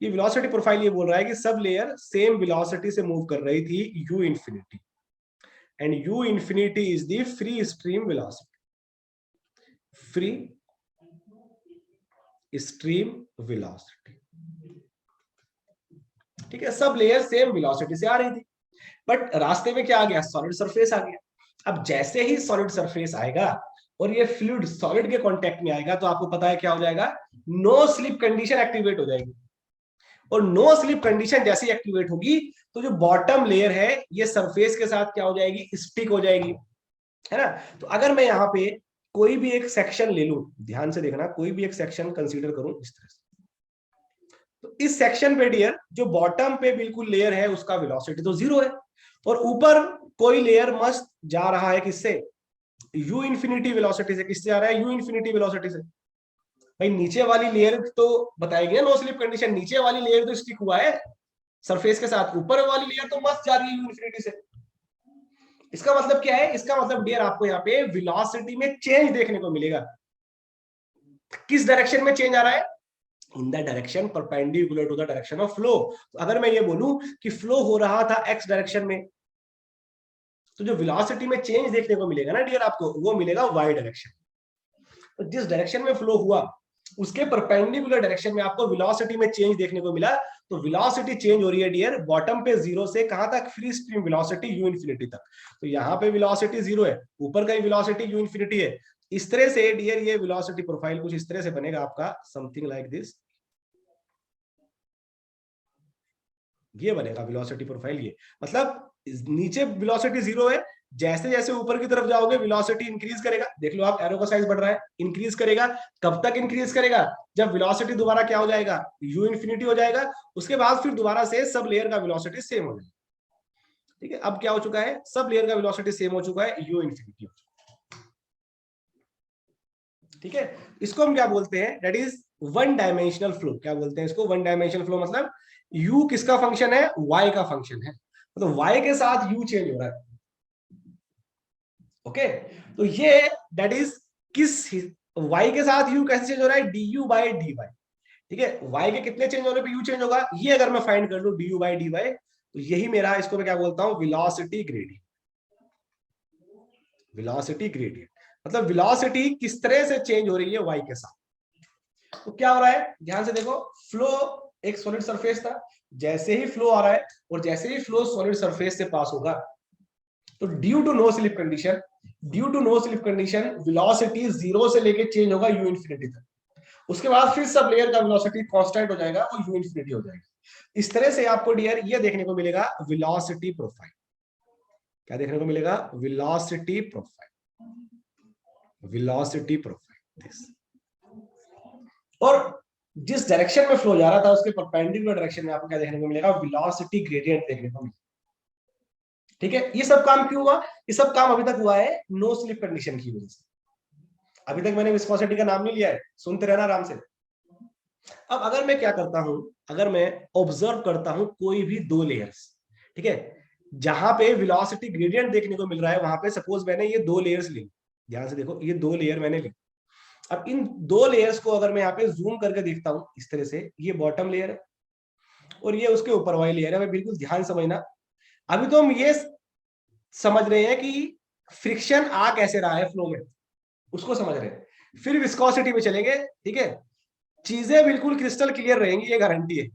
ये वेलोसिटी प्रोफाइल ये बोल रहा है कि सब लेयर सेम वेलोसिटी से मूव कर रही थी u infinity, and u infinity is the free stream velocity. Free stream velocity, ठीक है। सब लेयर सेम वेलोसिटी से आ रही थी, बट रास्ते में क्या आ गया? सॉलिड सरफेस आ गया। अब जैसे ही सॉलिड सरफेस आएगा और ये फ्लूइड सॉलिड के कांटेक्ट में आएगा, तो आपको पता है क्या हो जाएगा? नो स्लिप कंडीशन एक्टिवेट हो जाएगी। और नो स्लिप कंडीशन जैसे ही एक्टिवेट होगी तो जो बॉटम लेयर है ये सरफेस के साथ क्या हो जाएगी? स्टिक हो जाएगी, है ना। तो अगर मैं यहाँ पे कोई भी एक सेक्शन ले लूं, ध्यान से देखना, कोई भी एक सेक्शन कंसीडर करूं इस तरह से, तो इस सेक्शन पे डियर जो बॉटम पे बिल्कुल लेयर है उसका वेलोसिटी तो जीरो है, और ऊपर कोई लेयर मस्त जा रहा है किससे? u इंफिनिटी वेलोसिटी से। किससे आ रहा है? u इंफिनिटी वेलोसिटी से। भाई नीचे वाली लेयर तो बताएगी ना नो स्लिप कंडीशन, नीचे वाली लेयर तो स्टिक हुआ है सरफेस के साथ, ऊपर वाली लेयर तो मस्त जा रही है u इंफिनिटी से। इसका मतलब क्या है? इसका मतलब डियर आपको यहाँ पे वेलोसिटी में चेंज देखने को मिलेगा। किस डायरेक्शन में चेंज आ रहा है? In the direction perpendicular to the direction of flow. अगर मैं ये बोलूं कि फ्लो हो रहा था एक्स डायरेक्शन में, तो जो वेलोसिटी में चेंज देखने को मिलेगा ना डियर आपको, वो मिलेगा वाई डायरेक्शन। तो जिस डायरेक्शन में फ्लो हुआ उसके परपेंडिकुलर डायरेक्शन में आपको वेलोसिटी में चेंज देखने को मिला। तो वेलोसिटी चेंज हो रही है डियर बॉटम पे 0 से कहां तक? Free stream velocity you infinity तक। तो यहाँ पे वेलोसिटी 0 है, ऊपर का वेलोसिटी यू इन्फिनिटी है। इस तरह से डियर ये वेलोसिटी प्रोफाइल कुछ इस तरह से बनेगा आपका, समथिंग लाइक दिस। ये बनेगा वेलोसिटी प्रोफाइल। ये मतलब नीचे वेलोसिटी 0 है, जैसे जैसे ऊपर की तरफ जाओगे वेलोसिटी इंक्रीज करेगा। देख लो आप, एरो का साइज बढ़ रहा है, इंक्रीज करेगा। कब तक इंक्रीज करेगा? जब वेलोसिटी दोबारा क्या हो जाएगा? यू इन्फिनिटी हो जाएगा। उसके बाद फिर दोबारा से सब लेयर का वेलोसिटी सेम हो जाएगा। ठीक है, अब क्या हो चुका है? सब लेयर का वेलोसिटी सेम हो चुका है, यू इन्फिनिटी। ठीक है, इसको हम क्या बोलते हैं? That is one dimensional flow. क्या बोलते हैं इसको? One dimensional flow. मतलब u किसका फंक्शन है? y का फंक्शन है। मतलब y के साथ u चेंज हो रहा है। ओके, तो ये दैट इज किस y के साथ u कैसे चेंज हो रहा है? du by dy। ठीक है, y के कितने चेंज होने पे u चेंज होगा? ये अगर मैं फाइंड कर लूं du बाई dy, तो यही मेरा, इसको मैं क्या बोलता हूं? Velocity gradient. वेलोसिटी ग्रेडियंट मतलब वेलोसिटी किस तरह से चेंज हो रही है y के साथ। तो क्या हो रहा है? ध्यान से देखो, फ्लो एक सॉलिड सरफेस था, जैसे ही फ्लो आ रहा है और जैसे ही फ्लो सॉलिड सरफेस से पास होगा, तो due to no slip condition, velocity 0 से लेके चेंज होगा यू इन्फिनिटी तक। उसके बाद फिर सब लेयर का वेलोसिटी कांस्टेंट हो जाएगा और यू इन्फिनिटी हो जाएगा। इस तरह से आपको डियर ये देखने को मिलेगा वेलोसिटी प्रोफाइल। क्या देखने को मिलेगा? Velocity profile. Velocity profile. और जिस डायरेक्शन में फ्लो जा रहा था उसके परपेंडिकुलर डायरेक्शन में आपको क्या देखने को मिलेगा? वेलोसिटी ग्रेडियंट देखने को मिलेगा। ठीक है, ये सब काम क्यों हुआ? ये सब काम अभी तक हुआ है नो स्लिप कंडीशन की वजह से। अभी तक मैंने विस्कोसिटी का नाम नहीं लिया है, सुनते रहना आराम से। अब अगर मैं क्या करता हूं, अगर मैं ऑब्जर्व करता हूं कोई भी दो लेयर्स, ठीक है, जहां पे वेलोसिटी ग्रेडियंट देखने को मिल रहा है, वहां पे सपोज मैंने ये दो लेयर्स ली। ध्यान से देखो, ये दो लेयर मैंने ली। अब इन दो लेयर्स को अगर मैं यहाँ पे जूम करके देखता हूं इस तरह से, ये बॉटम लेयर है और ये उसके ऊपर वाली लेयर है। मैं बिल्कुल ध्यान समझना। अभी तो हम ये समझ रहे हैं कि फ्रिक्शन आ कैसे रहा है फ्लो में, उसको समझ रहे हैं। फिर विस्कोसिटी में चलेंगे। ठीक है, चीजें बिल्कुल क्रिस्टल क्लियर रहेंगी, ये गारंटी है।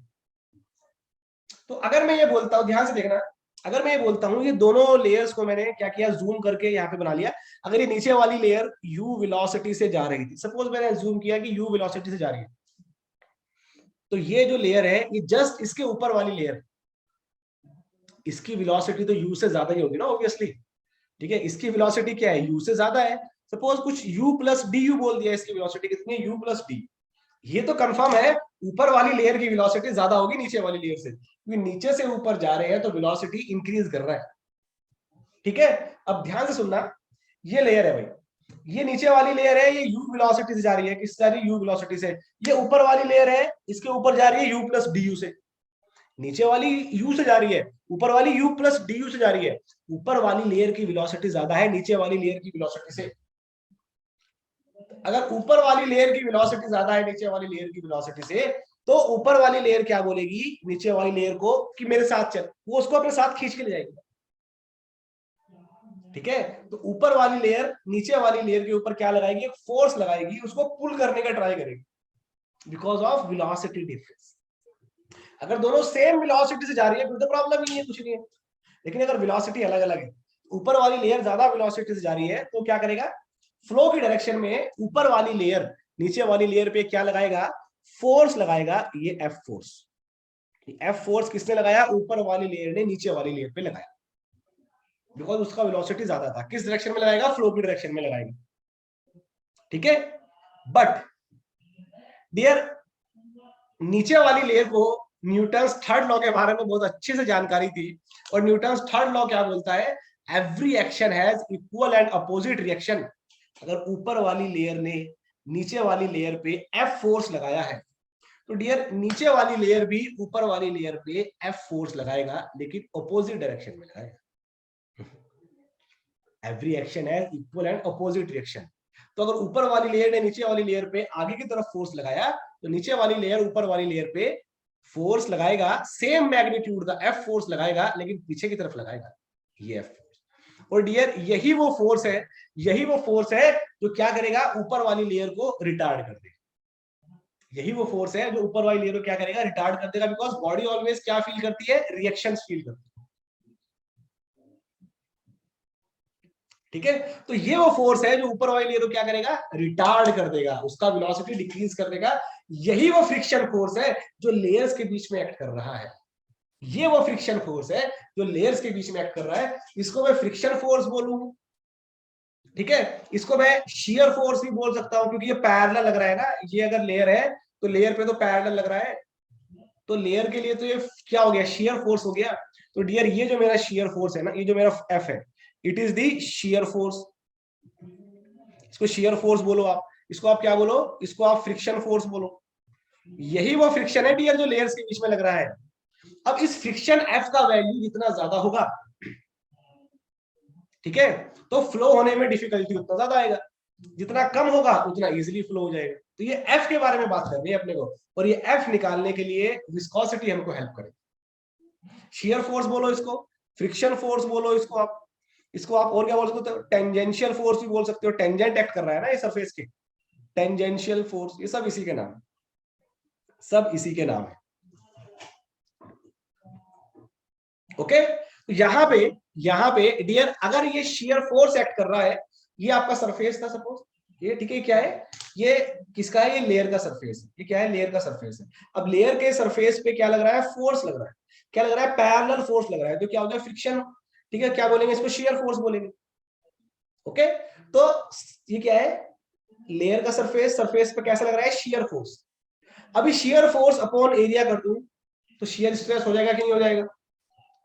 तो अगर मैं ये बोलता हूं, ध्यान से देखना, अगर मैं ये बोलता हूं ये दोनों लेयर्स को मैंने क्या किया? जूम करके यहाँ पे बना लिया। अगर ये नीचे वाली लेयर u वेलोसिटी से जा रही थी, सपोज मैंने जूम किया कि u वेलोसिटी से जा रही है, तो ये जो लेयर है ये जस्ट इसके ऊपर वाली लेयर, इसकी वेलोसिटी तो u से ज्यादा ही होगी ना ऑब्वियसली। ठीक है, इसकी वेलोसिटी क्या है? u से ज्यादा है। सपोज कुछ u प्लस डी बोल दिया, इसकी वेलोसिटी कितनी है? u plus D. ये तो कंफर्म है ऊपर वाली लेयर की वेलोसिटी ज्यादा होगी नीचे वाली लेयर से, क्योंकि नीचे से ऊपर जा रहे हैं तो वेलोसिटी इंक्रीज कर रहा है। ठीक है, अब ध्यान से सुनना, ये लेयर है भाई, ये नीचे वाली लेयर है, ये u वेलोसिटी से जा रही है। किससे जा रही है? u वेलोसिटी से। ये ऊपर वाली लेयर है, इसके ऊपर जा रही है u प्लस डी से। नीचे वाली u से जा रही है, ऊपर वाली u प्लस डी से जा रही है। ऊपर वाली लेयर की वेलोसिटी ज्यादा है नीचे वाली लेयर की वेलोसिटी से। अगर ऊपर वाली लेयर की वेलोसिटी ज्यादा है नीचे वाली लेयर की वेलोसिटी से, तो ऊपर वाली लेयर क्या बोलेगी नीचे वाली लेयर को कि मेरे साथ चल, वो उसको अपने साथ खींच के ले जाएगी। ठीक है, तो ऊपर वाली लेयर नीचे वाली लेयर के ऊपर क्या लगाएगी? एक फोर्स लगाएगी, उसको पुल करने का ट्राई करेगी, बिकॉज ऑफ वेलोसिटी डिफरेंस। अगर दोनों सेम वेलोसिटी से जा रही है फिर तो प्रॉब्लम ही है, कुछ नहीं है। लेकिन अगर वेलोसिटी अलग अलग है, ऊपर वाली लेयर ज्यादा वेलोसिटी से जा रही है, तो क्या करेगा? फ्लो की डायरेक्शन में ऊपर वाली लेयर नीचे वाली लेयर पे क्या लगाएगा? फोर्स लगाएगा, ये एफ फोर्स। एफ फोर्स किसने लगाया? ऊपर वाली लेयर ने नीचे वाली लेयर पे लगाया, बिकॉज उसका वेलोसिटी ज्यादा था। किस डायरेक्शन में लगाएगा? फ्लो की डायरेक्शन में लगाएगा। ठीक है, बट डियर नीचे वाली लेयर को न्यूटन्स थर्ड लॉ के बारे में बहुत अच्छे से जानकारी थी। और न्यूटन्स थर्ड लॉ क्या बोलता है? Every action has equal and opposite reaction. अगर ऊपर वाली लेयर ने नीचे वाली लेयर पे एफ फोर्स लगाया है, तो डियर नीचे वाली लेयर भी ऊपर वाली लेयर पे एफ फोर्स लगाएगा, लेकिन अपोजिट डायरेक्शन में लगाएगा। Every action has equal and opposite reaction. तो अगर ऊपर वाली लेयर ने नीचे वाली लेयर पे आगे की तरफ फोर्स लगाया, तो नीचे वाली लेयर ऊपर वाली लेयर पे फोर्स लगाएगा, सेम मैग्नीट्यूड का एफ फोर्स लगाएगा, लेकिन पीछे की तरफ लगाएगा ये एफ फोर्स। और डियर यही वो फोर्स है, यही वो फोर्स है जो क्या करेगा, ऊपर वाली लेयर को रिटार्ड कर देगा। यही वो फोर्स है जो ऊपर वाली लेयर को क्या करेगा, रिटार्ड कर देगा। बिकॉज बॉडी ऑलवेज क्या फील करती है, रिएक्शंस फील करती है। ठीक है, तो ये वो फोर्स है जो ऊपर वाली लेयर को क्या करेगा, रिटार्ड कर देगा, उसका वेलोसिटी डिक्रीज कर देगा। यही वो फ्रिक्शन फोर्स है जो लेयर्स के बीच में एक्ट कर रहा है। ये वो फ्रिक्शन फोर्स है जो लेयर्स के बीच में एक्ट कर रहा है। इसको मैं फ्रिक्शन फोर्स बोलूं, ठीक है, इसको मैं शियर फोर्स भी बोल सकता हूं, क्योंकि ये पैरेलल लग रहा है ना। ये अगर लेयर है तो लेयर पे तो पैरेलल लग रहा है, तो लेयर के लिए तो ये क्या हो गया, शियर फोर्स हो गया। तो डियर ये जो मेरा शियर फोर्स है ना, ये जो मेरा एफ है, it is the shear force. इसको शियर फोर्स बोलो आप, इसको आप क्या बोलो, इसको आप फ्रिक्शन फोर्स बोलो। यही वो फ्रिक्शन है डियर जो लेयर्स के बीच में लग रहा है। अब इस फ्रिक्शन एफ का वैल्यू जितना ज्यादा होगा, ठीक है, तो फ्लो होने में डिफिकल्टी उतना ज्यादा आएगा, जितना कम होगा उतना इजीली फ्लो हो जाएगा। तो ये एफ के बारे में बात कर रही है अपने को, और ये एफ निकालने के लिए विस्कोसिटी हमको हेल्प करेगी। शियर फोर्स बोलो इसको, फ्रिक्शन फोर्स बोलो इसको आप और क्या बोल सकते हो, टेंजेंशियल फोर्स भी बोल सकते हो। टेंजेंट एक्ट कर रहा है ना ये सरफेस के, टेंजेंशियल फोर्स, ये सब इसी के नाम है, सब इसी के नाम है। ओके, तो यहाँ पे डियर अगर ये शियर फोर्स एक्ट कर रहा है, ये आपका सरफेस था सपोज, ये ठीक है, क्या है ये, किसका है, ये लेयर का सरफेस है। ये क्या है, लेयर का सरफेस है। अब लेयर के सरफेस पे क्या लग रहा है, फोर्स लग रहा है। क्या लग रहा है, पैरेलल फोर्स लग रहा है, तो क्या होता है, फ्रिक्शन। ठीक है, क्या बोलेंगे इसको, शियर फोर्स बोलेंगे। ओके, तो ये क्या है, लेयर का सरफेस, सरफेस पे कैसा लग रहा है, शियर फोर्स। अभी शियर फोर्स अपॉन एरिया कर दूं तो शियर स्ट्रेस हो जाएगा कि नहीं हो जाएगा,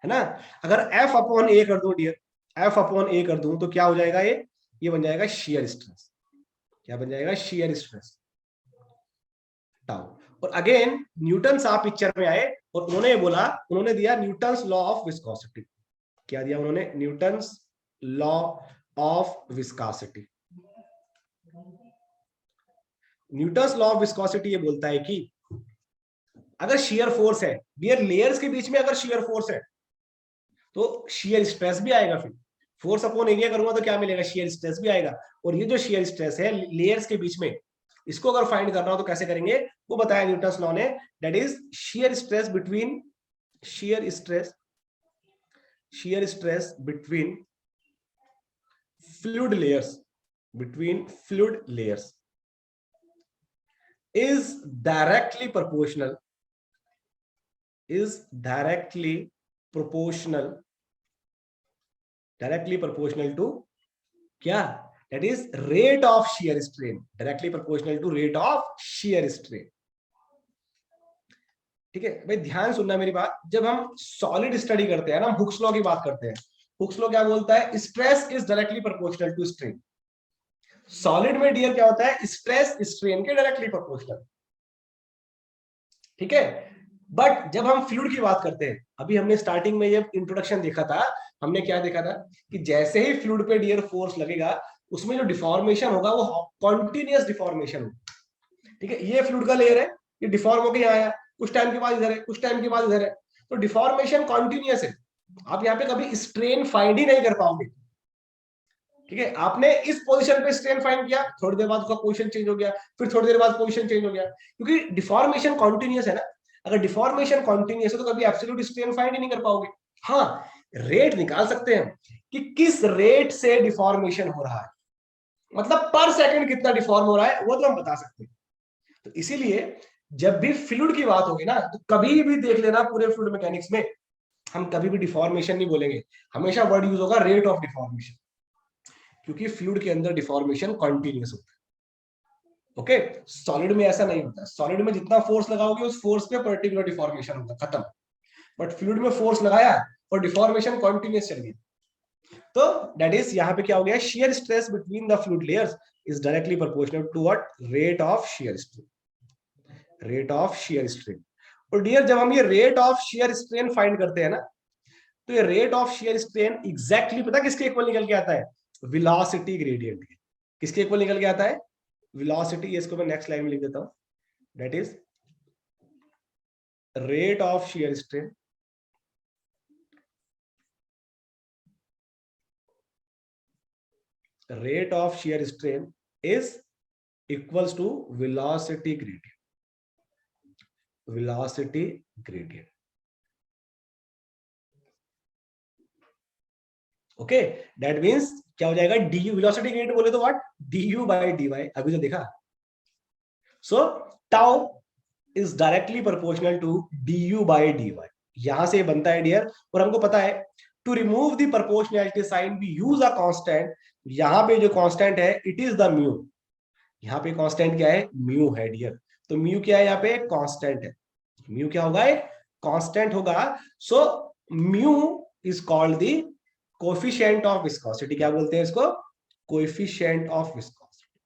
है ना। अगर एफ अपॉन ए कर दूं डियर, एफ अपॉन ए कर दूं तो क्या हो जाएगा, ये बन जाएगा शियर स्ट्रेस। क्या बन जाएगा, शियर स्ट्रेस टाउ। और अगेन न्यूटन साहब पिक्चर में आए और उन्होंने बोला, उन्होंने दिया न्यूटन्स लॉ ऑफ विस्कोसिटी। क्या दिया उन्होंने, Newton's law of viscosity. Newton's law of viscosity ये बोलता है कि अगर शियर फोर्स है, डियर लेयर्स के बीच में अगर शियर फोर्स है तो शियर स्ट्रेस भी आएगा। फिर फोर्स अपॉन एरिया करूंगा तो क्या मिलेगा, शियर स्ट्रेस भी आएगा। और ये जो शियर स्ट्रेस है लेयर्स के बीच में, इसको अगर फाइंड करना हो तो कैसे करेंगे, वो बताया न्यूटन्स लॉ ने, that is shear stress between, shear stress between fluid layers, between fluid layers is directly proportional to क्या, that is rate of shear strain, directly proportional to rate of shear strain। ठीक है भाई, ध्यान सुनना मेरी बात। जब हम सॉलिड स्टडी करते हैं ना, हुक्स लॉ की बात करते हैं, हुक्स लॉ क्या बोलता है, stress is directly proportional to strain. Solid में डियर क्या होता है, स्ट्रेस स्ट्रेन के डायरेक्टली प्रोपोर्शनल। ठीक है, बट जब हम फ्लूइड की बात करते हैं, अभी हमने स्टार्टिंग में जब इंट्रोडक्शन देखा था, हमने क्या देखा था कि जैसे ही फ्लूइड पे डियर फोर्स लगेगा, उसमें जो डिफॉर्मेशन होगा वो कॉन्टिन्यूअस डिफॉर्मेशन होगा। ठीक है, ये फ्लूइड का लेयर है, ये डिफॉर्म होकर यहाँ आया, कुछ टाइम के बाद इधर है, कुछ टाइम के बाद इधर है, तो डिफॉर्मेशन कॉन्टिन्यूअस है। आप यहाँ पे कभी स्ट्रेन फाइंड ही नहीं कर पाओगे। ठीक है, आपने इस पोजीशन पे स्ट्रेन फाइंड किया, थोड़ी देर बाद उसका पोजीशन चेंज हो गया, फिर थोड़ी देर बाद पोजीशन चेंज हो गया, क्योंकि डिफॉर्मेशन कॉन्टिन्यूअस है ना। अगर डिफॉर्मेशन कॉन्टिन्यूअस है तो कभी एब्सोल्यूट स्ट्रेन फाइंड ही नहीं कर पाओगे। हाँ, रेट निकाल सकते हैं कि किस रेट से डिफॉर्मेशन हो रहा है, मतलब पर सेकंड कितना डिफॉर्म हो रहा है, वो तो हम बता सकते हैं। तो इसीलिए जब भी फ्लूइड की बात होगी ना, तो कभी भी देख लेना पूरे फ्लूइड मैकेनिक्स में हम कभी भी डिफॉर्मेशन नहीं बोलेंगे, हमेशा वर्ड यूज होगा रेट ऑफ डिफॉर्मेशन, क्योंकि फ्लूइड के अंदर डिफॉर्मेशन कॉन्टिन्यूस होता है। ओके, सॉलिड में ऐसा नहीं होता। सॉलिड में जितना फोर्स लगाओगे उस फोर्स पे पर्टिकुलर डिफॉर्मेशन होगा, खत्म। बट फ्लूइड में फोर्स लगाया और डिफॉर्मेशन कॉन्टिन्यूस चल गई, तो दैट इज यहाँ पे क्या हो गया, shear stress between the fluid layers is directly proportional to what, rate of shear strain, rate of shear strain. और डियर जब हम ये rate of shear strain find करते हैं ना, तो ये rate of shear strain exactly पता किसके इक्वल निकल के आता है, वेलोसिटी ग्रेडियंट है। किसके इक्वल निकल के आता है? वेलोसिटी, इसको मैं नेक्स्ट लाइन में लिख देता हूं, that is rate of shear strain rate of shear strain is equals to velocity gradient. Velocity gradient. Okay, that means क्या हो जाएगा? du, वेलोसिटी ग्रेडियंट बोले तो व्हाट? du बाय dy, अभी तो देखा। So tau is directly proportional to du by dy। यहां से बनता है डियर, और हमको पता है to remove the proportionality sign we use a constant. यहां पे जो कांस्टेंट है इट इज द म्यू। यहाँ पे कांस्टेंट क्या है? म्यू है डियर। तो म्यू क्या है? यहाँ पे कांस्टेंट है। म्यू क्या होगा? एक कांस्टेंट होगा। So mu is called the coefficient of viscosity. क्या बोलते हैं इसको? Coefficient of viscosity.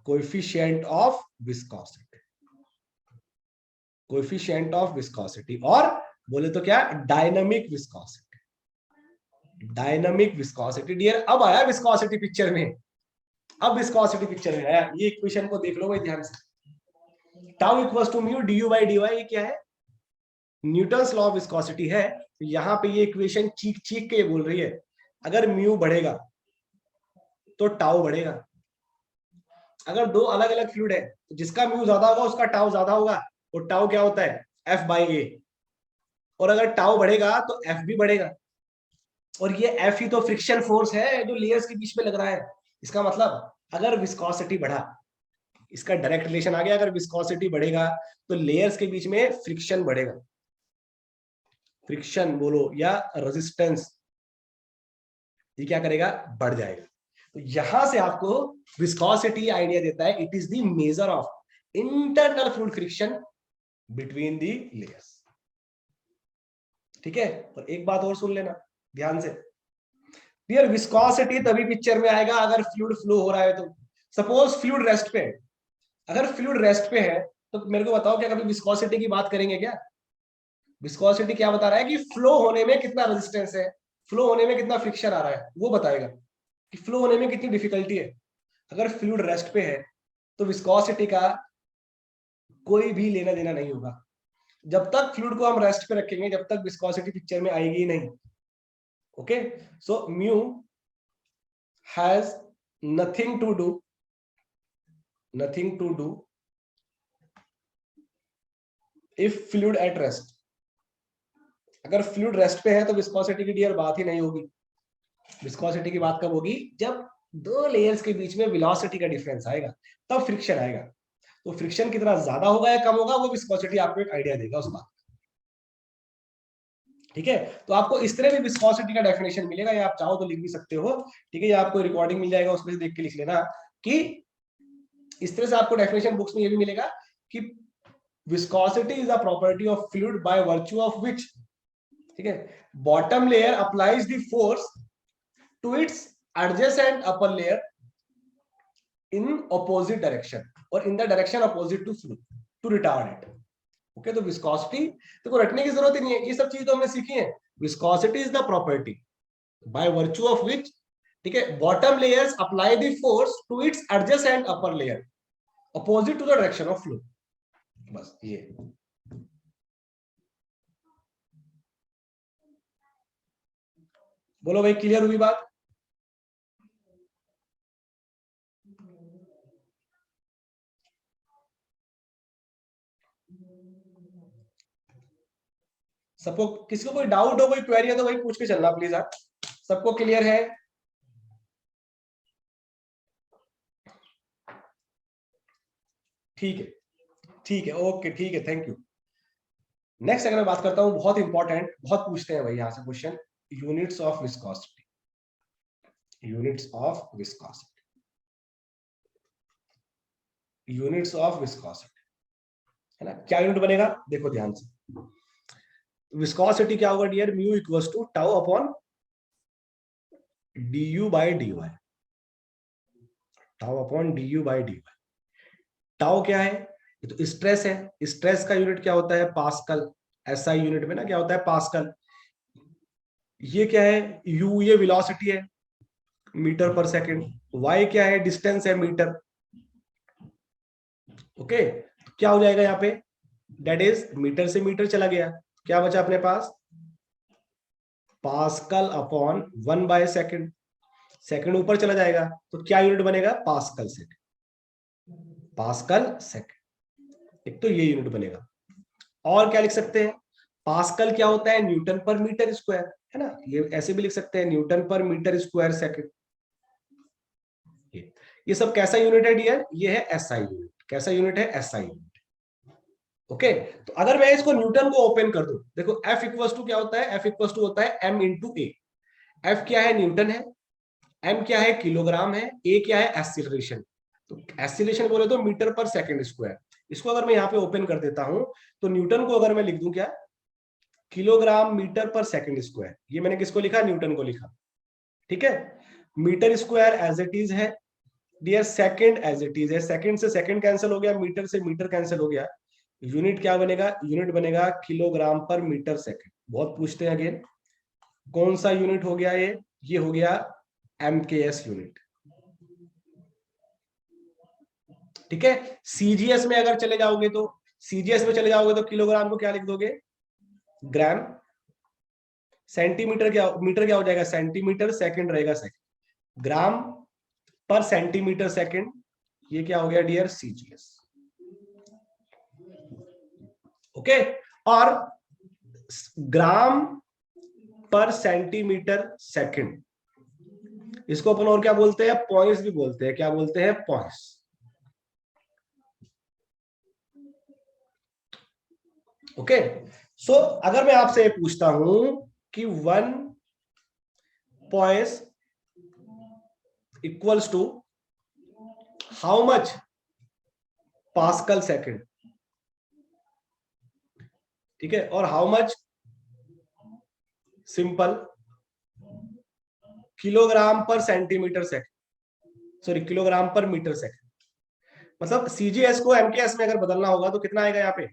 Coefficient of viscosity, coefficient of viscosity, और बोले तो क्या? Dynamic viscosity. Dynamic viscosity dear. अब आया विस्कोसिटी पिक्चर में, अब विस्कोसिटी पिक्चर में आया। ये इक्वेशन को देख लो भाई ध्यान से। Tau equals to mu du by dy, ये क्या है? न्यूटन्स लॉ ऑफ विस्कोसिटी है। तो यहाँ पे ये इक्वेशन चीख चीख के बोल रही है अगर म्यू बढ़ेगा तो टाउ बढ़ेगा। अगर दो अलग अलग फ्लूइड है तो जिसका म्यू ज्यादा होगा उसका टाउ ज्यादा होगा, और टाउ क्या होता है? एफ बाई ए। और अगर टाउ बढ़ेगा तो एफ भी बढ़ेगा, और ये एफ ही तो फ्रिक्शन फोर्स है जो लेयर्स के बीच में लग रहा है। इसका मतलब अगर विस्कोसिटी बढ़ा, इसका डायरेक्ट रिलेशन आ गया, अगर विस्कोसिटी बढ़ेगा तो लेयर्स के बीच में फ्रिक्शन बढ़ेगा। फ्रिक्शन बोलो या रेजिस्टेंस, ये क्या करेगा? बढ़ जाएगा। तो यहां से आपको विस्कोसिटी आइडिया देता है, it is the measure of internal fluid friction between the layers. ठीक है, और एक बात और सुन लेना ध्यान से, यार विस्कोसिटी तभी पिक्चर में आएगा अगर फ्लूइड फ्लो हो रहा है। तो सपोज फ्लूइड रेस्ट पे है, अगर फ्लूइड रेस्ट पे है तो मेरे को बताओ क्या कभी विस्कोसिटी की बात करेंगे क्या? विस्कोसिटी क्या बता रहा है कि फ्लो होने में कितना रेजिस्टेंस है, फ्लो होने में कितना फ्रिक्शन आ रहा है, वो बताएगा कि फ्लो होने में कितनी डिफिकल्टी है। अगर फ्लूइड रेस्ट पे है तो विस्कोसिटी का कोई भी लेना देना नहीं होगा। जब तक फ्लूइड को हम रेस्ट पे रखेंगे जब तक विस्कोसिटी पिक्चर में आएगी ही नहीं। Okay, so mu has nothing to do if fluid at rest. अगर फ्लूइड रेस्ट पे है तो विस्कोसिटी की डियर बात ही नहीं होगी। विस्कोसिटी की बात कब होगी? जब दो लेयर्स के बीच में वेलोसिटी का डिफरेंस आएगा, तब फ्रिक्शन आएगा। तो फ्रिक्शन कितना ज्यादा होगा या कम होगा वो विस्कोसिटी आपको एक आइडिया देगा उस बात। ठीक है, तो आपको इस तरह भी विस्कोसिटी का डेफिनेशन मिलेगा, या आप चाहो तो लिख भी सकते हो। ठीक है, या आपको रिकॉर्डिंग मिल जाएगा उसमें से देख के लिख लेना कि इस तरह से आपको डेफिनेशन बुक्स में ये भी मिलेगा कि viscosity is a property of fluid by virtue of which, ठीक है, bottom layer applies the force to its adjacent upper layer in opposite direction और in the direction opposite to fluid to retard it. Okay, तो विस्कोसिटी तो रटने की जरूरत ही नहीं है, ये सब चीज तो हमने सीखी है। Viscosity is the property by virtue of which, ठीक है, bottom layers apply the force to its adjacent upper layer opposite to the direction of flow. बस ये बोलो भाई, क्लियर हुई बात? सबको, किसी को कोई डाउट हो, कोई क्वेरी है तो भाई पूछ के चलना प्लीज। आप सबको क्लियर है? ठीक है, ठीक है, ओके, ठीक है, थैंक यू। नेक्स्ट अगर मैं बात करता हूं, बहुत इंपॉर्टेंट, बहुत पूछते हैं भाई यहां से question, units of viscosity. Units of viscosity, units of viscosity, है ना? क्या यूनिट बनेगा देखो ध्यान से। विस्कोसिटी क्या होगा dear? Mu equals to tau upon du by dy। Tau upon du by dy। Tau क्या है? ये तो स्ट्रेस है। स्ट्रेस का यूनिट क्या होता है? पास्कल। एसआई यूनिट में ना क्या होता है? पास्कल। ये क्या है, u ये वेलोसिटी है मीटर पर सेकंड, y क्या है, डिस्टेंस है मीटर। ओके, क्या हो जाएगा यहाँ पे, दैट इज मीटर से मीटर चला गया, क्या बचा अपने पास, पास्कल अपॉन 1/सेकंड। सेकंड ऊपर चला जाएगा तो क्या यूनिट बनेगा, पास्कल सेकंड, पास्कल सेकंड। एक तो ये यूनिट बनेगा। और क्या लिख सकते हैं, पास्कल क्या होता है, न्यूटन पर मीटर स्क्वायर, है ना, ये ऐसे भी लिख सकते हैं, न्यूटन पर मीटर स्क्वायर सेकंड। ये सब कैसा यूनिट है डियर, ये है एसआई यूनिट। कैसा यूनिट है, एसआई यूनिट। ओके, तो अगर मैं इसको न्यूटन को ओपन कर दूं, देखो F इक्वल्स टू क्या होता है, F इक्वल्स टू होता है m इंटू ए। F क्या है, न्यूटन है, m क्या है, किलोग्राम है, a क्या है, एक्सीलरेशन। तो एक्सीलरेशन बोले तो मीटर पर सेकंड स्क्वायर। इसको अगर मैं यहाँ पे ओपन कर देता हूं तो न्यूटन को अगर मैं लिख दूं क्या, kilogram metre per second square. ये मैंने किसको लिखा, न्यूटन को लिखा। ठीक है, metre square as it is है डियर, सेकंड एज इट इज है, सेकंड से सेकंड कैंसिल हो गया, मीटर से मीटर कैंसिल हो गया। यूनिट क्या बनेगा, यूनिट बनेगा किलोग्राम पर मीटर सेकंड। बहुत पूछते हैं अगेन, कौन सा यूनिट हो गया ये हो गया एमकेएस यूनिट। ठीक है, सीजीएस में अगर चले जाओगे तो, सीजीएस में चले जाओगे तो किलोग्राम को क्या लिख दोगे, ग्राम। सेंटीमीटर क्या, मीटर क्या हो जाएगा, सेंटीमीटर, सेकंड रहेगा सेकंड, ग्राम पर सेंटीमीटर सेकंड। ये क्या हो गया डियर, सीजीएस। ओके, और ग्राम पर सेंटीमीटर सेकंड, इसको अपन और क्या बोलते हैं, पॉइंट्स भी बोलते हैं। क्या बोलते हैं, पॉइंट्स। ओके, सो अगर मैं आपसे पूछता हूं कि 1 पॉइंट equals to how much pascal second, ठीक है, और how much simple kilogram per centimetre second, sorry kilogram per metre second. मतलब सीजीएस को एमकेएस में अगर बदलना होगा तो कितना आएगा यहाँ पे,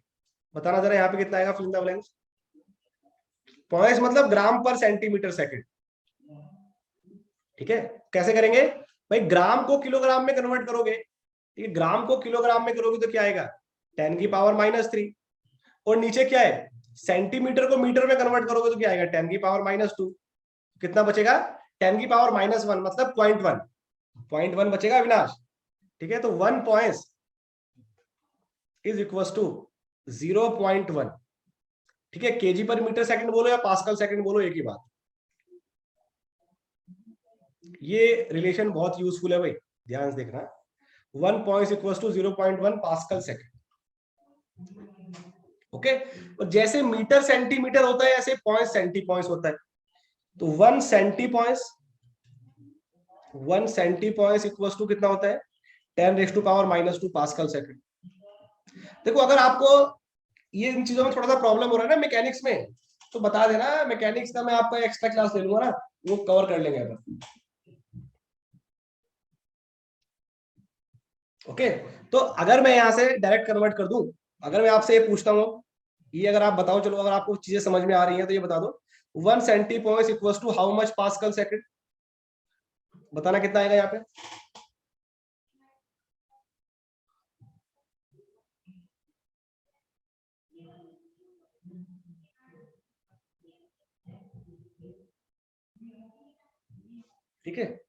बताना जरा, यहाँ पे कितना आएगा, fill in the blanks. Poise मतलब ग्राम पर सेंटीमीटर सेकंड। ठीक है, कैसे करेंगे भाई, ग्राम को किलोग्राम में कन्वर्ट करोगे, ठीक है, ग्राम को किलोग्राम में करोगे तो क्या आएगा, 10⁻³ और नीचे क्या है, सेंटीमीटर को मीटर में कन्वर्ट करोगे तो क्या आएगा, 10⁻²। कितना बचेगा, 10⁻1 मतलब 0.1 बचेगा अविनाश। ठीक है, तो 1 पॉइंट इज इक्वल टू 0.1। ठीक है, केजी पर मीटर सेकंड बोलो या पास्कल सेकंड बोलो, एक ही बात। ये रिलेशन बहुत यूजफुल है भाई, ध्यान से देखना। 1 पॉइंट equal to 0.1 pascal second. Okay, और जैसे मीटर सेंटीमीटर होता है ऐसे पॉइंट सेंटी पॉइंट होता है। तो 1 सेंटी पॉइंट इक्वल टू कितना होता है, 10⁻⁻² पास्कल सेकंड। देखो अगर आपको ये इन चीजों में थोड़ा सा प्रॉब्लम हो रहा है ना मैकेनिक्स में, तो बता देना, मैकेनिक्स का मैं आपका एक्स्ट्रा क्लास ले लूंगा ना, वो कवर कर लेंगे अपन। ओके, तो अगर मैं यहां से डायरेक्ट कन्वर्ट कर दूं, अगर मैं आपसे ये पूछता हूं, ये अगर आप बताओ, चलो अगर आपको चीजें समझ में आ रही हैं तो ये बता दो, 1 centipoise equal to how much pascal second, बताना कितना आएगा यहाँ पे। ठीक है,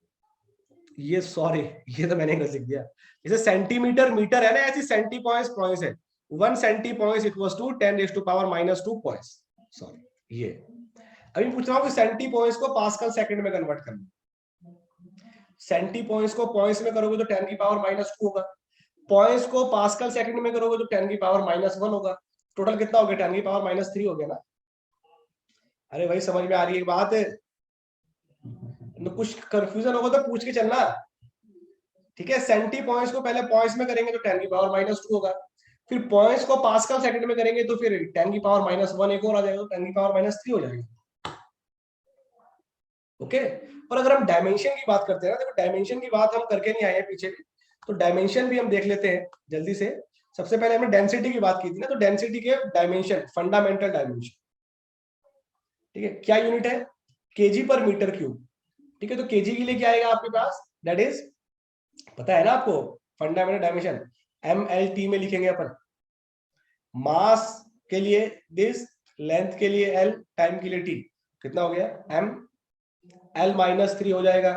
ये सॉरी, ये तो मैंने गलत लिख दिया। जैसे सेंटीमीटर मीटर है ना, ऐसी सेंटी पॉइंट पॉइंट है। 1 centipoise equal to 10⁻⁻² points. Sorry, ये अभी पूछ रहा हूँ कि सेंटी पॉइंट्स को पास्कल सेकंड में कन्वर्ट करना। सेंटी पॉइंट्स को पॉइंट्स में करोगे तो 10⁻² होगा, पॉइंट्स को पास्कल सेकंड में करोगे तो 10⁻1 होगा। टोटल कितना हो गया, 10⁻³ हो गया ना। अरे भाई समझ में आ रही है बात है, तो कुछ कंफ्यूजन होगा तो पूछ के चलना। ठीक है, सेंटी पॉइंट्स को पहले पॉइंट्स में करेंगे तो 10⁻² होगा, फिर पॉइंट्स को पास्कल सेकंड में करेंगे तो फिर 10⁻1 एक और आ जाएगा, तो 10⁻³ हो जाएगा। ओके, और अगर हम डायमेंशन की बात करते हैं ना, देखो डायमेंशन की बात हम करके नहीं आए हैं पीछे भी, तो डायमेंशन भी हम देख लेते हैं जल्दी से। सबसे पहले हमने डेंसिटी की बात की थी ना, तो डेंसिटी के डायमेंशन, फंडामेंटल डायमेंशन, ठीक है, क्या यूनिट है, केजी पर मीटर क्यूब। ठीक है, तो केजी के लिए क्या आएगा आपके पास, दैट इज, पता है ना आपको फंडामेंटल डायमेंशन, MLT में लिखेंगे अपन। मास के लिए दिस, लेंथ के लिए L, टाइम के लिए T, कितना हो गया ML-3 हो जाएगा।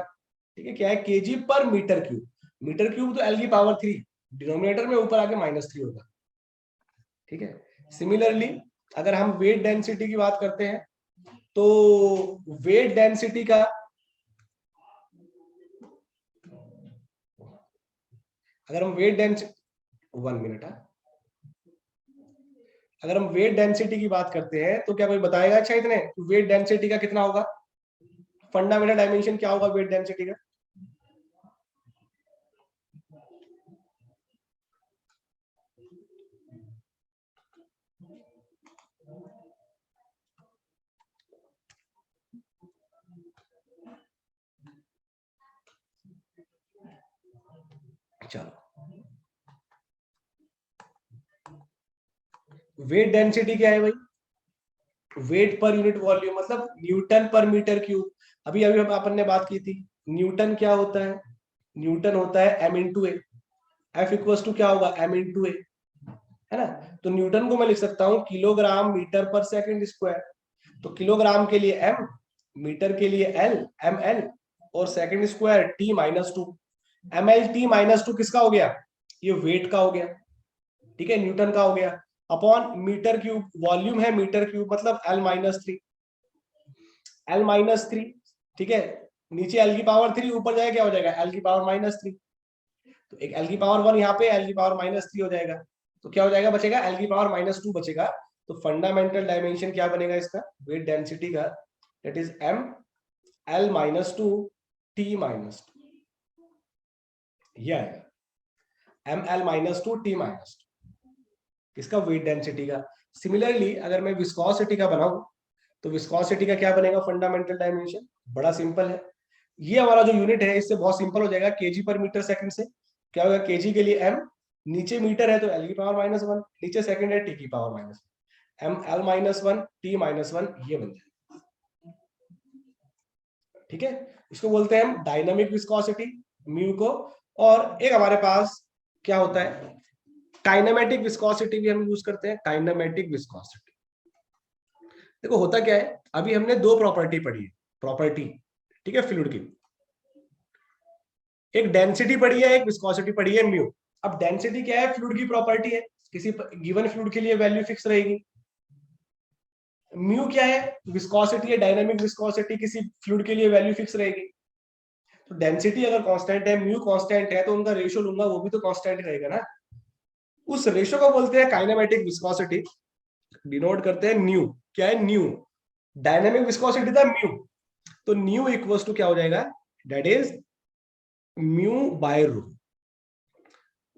ठीक है, क्या है केजी पर मीटर क्यूब। मीटर क्यूब तो L की पावर 3, डिनोमिनेटर में ऊपर आके -3 होगा। ठीक है, सिमिलरली अगर हम वेट डेंसिटी की बात करते हैं तो वेट डेंसिटी का, अगर हम वेट डेंसिटी 1 मिनट, अगर हम वेट डेंसिटी की बात करते हैं तो क्या कोई बताएगा अच्छा इतने वेट डेंसिटी का कितना होगा, फंडामेंटल डायमेंशन क्या होगा वेट डेंसिटी का? चलो, वेट डेंसिटी क्या है भाई, वेट पर यूनिट वॉल्यूम, मतलब न्यूटन पर मीटर क्यूब। अभी अभी हम अपन ने बात की थी, न्यूटन क्या होता है, न्यूटन होता है M × A, F equal to क्या होगा M × A, है ना। तो न्यूटन को मैं लिख सकता हूं kilogram metre per second square. तो किलोग्राम के लिए M, मीटर के लिए L, ML, और सेकंड स्क्वायर T-2। ML-T-2 किसका हो गया, ये वेट का हो गया। ठीक है, न्यूटन का हो गया, अपॉन मीटर क्यूब, वॉल्यूम है मीटर क्यूब, मतलब L-3, L-3। ठीक है, नीचे L की पावर 3, ऊपर जाएगा क्या हो जाएगा L की पावर -3। तो एक L की पावर 1 यहाँ पे L की पावर -3 हो जाएगा। तो क्या हो जाएगा, बचेगा L की पावर -2 बचेगा। तो फंडामेंटल डायमेंशन क्या बनेगा इसका, वेट डेंसिटी का, दैट इज ML-2 T-2, ये आएगा ML-2 T-2, इसका वेट डेंसिटी का। सिमिलरली अगर मैं विस्कोसिटी का बनाऊं तो विस्कोसिटी का क्या बनेगा फंडामेंटल डायमेंशन, बड़ा सिंपल है। ये हमारा जो यूनिट है इससे बहुत सिंपल हो जाएगा, केजी पर मीटर सेकंड से क्या होगा, केजी के लिए M, नीचे मीटर है तो L की पावर -1, नीचे सेकंड है T की पावर -1, ML-1 T-1, ये बन जाएगा। ठीक है, इसको बोलते हैं हम डायनामिक विस्कोसिटी, म्यू को। और एक हमारे पास क्या होता है, काइनेमेटिक विस्कोसिटी भी हम यूज करते हैं, काइनेमेटिक विस्कोसिटी। देखो होता क्या है, अभी हमने दो प्रॉपर्टी पढ़ी है, प्रॉपर्टी, ठीक है, फ्लूइड की, एक डेंसिटी पढ़ी है, एक विस्कोसिटी पढ़ी है म्यू। अब डेंसिटी क्या है, फ्लूइड की प्रॉपर्टी है, किसी गिवन फ्लूइड के लिए वैल्यू फिक्स रहेगी। म्यू क्या है, विस्कोसिटी है, डायनामिक विस्कोसिटी, किसी फ्लूइड के लिए वैल्यू फिक्स रहेगी। तो डेंसिटी अगर कांस्टेंट है, म्यू कांस्टेंट है, तो उनका रेशियो लूंगा वो भी तो कांस्टेंट रहेगा ना। उस रेशियो को बोलते हैं काइनेमेटिक विस्कोसिटी, डिनोट करते हैं न्यू। क्या है न्यू, डायनामिक विस्कोसिटी था म्यू, तो न्यू इक्वल्स टू क्या हो जाएगा, दैट इज म्यू बाय रो।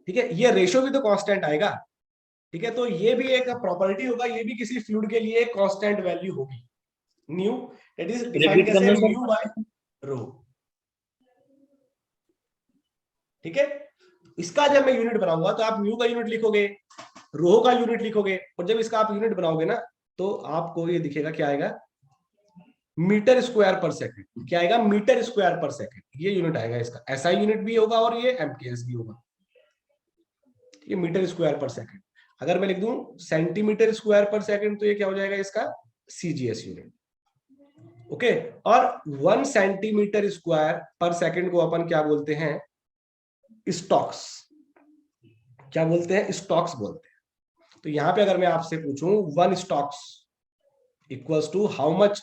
ठीक है, ये रेशियो भी तो कांस्टेंट आएगा। ठीक है, तो ये भी एक प्रॉपर्टी होगा, ये भी किसी फ्लूइड के लिए कांस्टेंट वैल्यू होगी, new, that is define repeat कैसे, करना सर। म्यू बाय रो। ठीक है, इसका जब मैं यूनिट बनाऊंगा तो आप म्यू का यूनिट लिखोगे, रो का यूनिट लिखोगे, और जब इसका आप यूनिट बनाओगे ना तो आपको ये दिखेगा क्या आएगा, मीटर स्क्वायर पर सेकंड। क्या आएगा, मीटर स्क्वायर पर सेकंड, ये यूनिट आएगा इसका, एसआई यूनिट भी होगा और ये एमकेएस भी होगा। ये मीटर स्क्वायर पर सेकंड। अगर मैं लिख दूं सेंटीमीटर स्क्वायर पर सेकंड तो ये क्या हो जाएगा इसका, सीजीएस यूनिट। ओके, और 1 सेंटीमीटर स्क्वायर पर सेकंड को अपन क्या बोलते हैं, स्टॉक्स। क्या बोलते हैं, स्टॉक्स बोलते हैं। तो यहां पे अगर मैं आपसे पूछूं 1 stokes equals to how much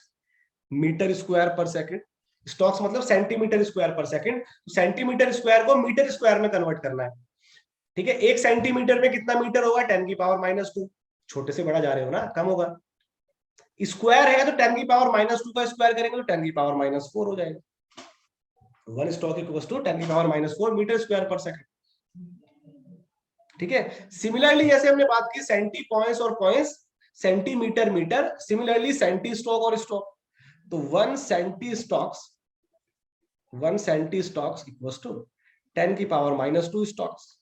metre square per second, stokes मतलब सेंटीमीटर स्क्वायर पर सेकंड, तो सेंटीमीटर स्क्वायर को मीटर स्क्वायर में कन्वर्ट करना है। ठीक है, 1 सेंटीमीटर में कितना मीटर होगा, 10⁻², छोटे से बड़ा जा रहे हो ना, कम होगा। स्क्वायर है तो 10⁻² का स्क्वायर करेंगे तो 10⁻⁴ हो जाएगा। 1 stoke equals to 10⁻⁴ metre square per second. ठीक है, सिमिलरली जैसे हमने बात की सेंटी पॉइंट्स और poise, centimetre metre, similarly centistoke और स्टॉक। तो 1 centistokes, 1 centistokes equals to 10⁻² stokes.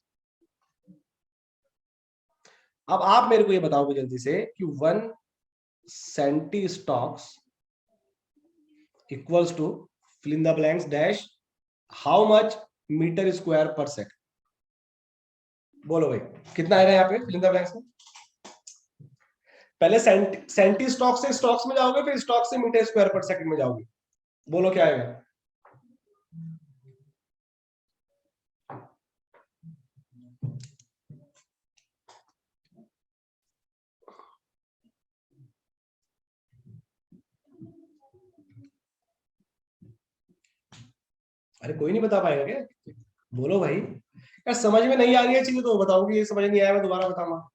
अब आप मेरे को ये बताओगे जल्दी से कि 1 centistokes equals to fill in the blanks dash how much metre square per second. बोलो भाई कितना आएगा यहाँ पे फिल इन द ब्लैंक्स में। पहले सेंटी स्टॉक से स्टॉक्स में जाओगे, फिर स्टॉक से मीटर स्क्वायर पर सेकंड में जाओगे। बोलो क्या आएगा। अरे कोई नहीं बता पाएगा क्या। बोलो भाई यार, समझ में नहीं आ रही है चीजें तो बताओगे, ये समझ नहीं आया मैं दोबारा बताऊंगा।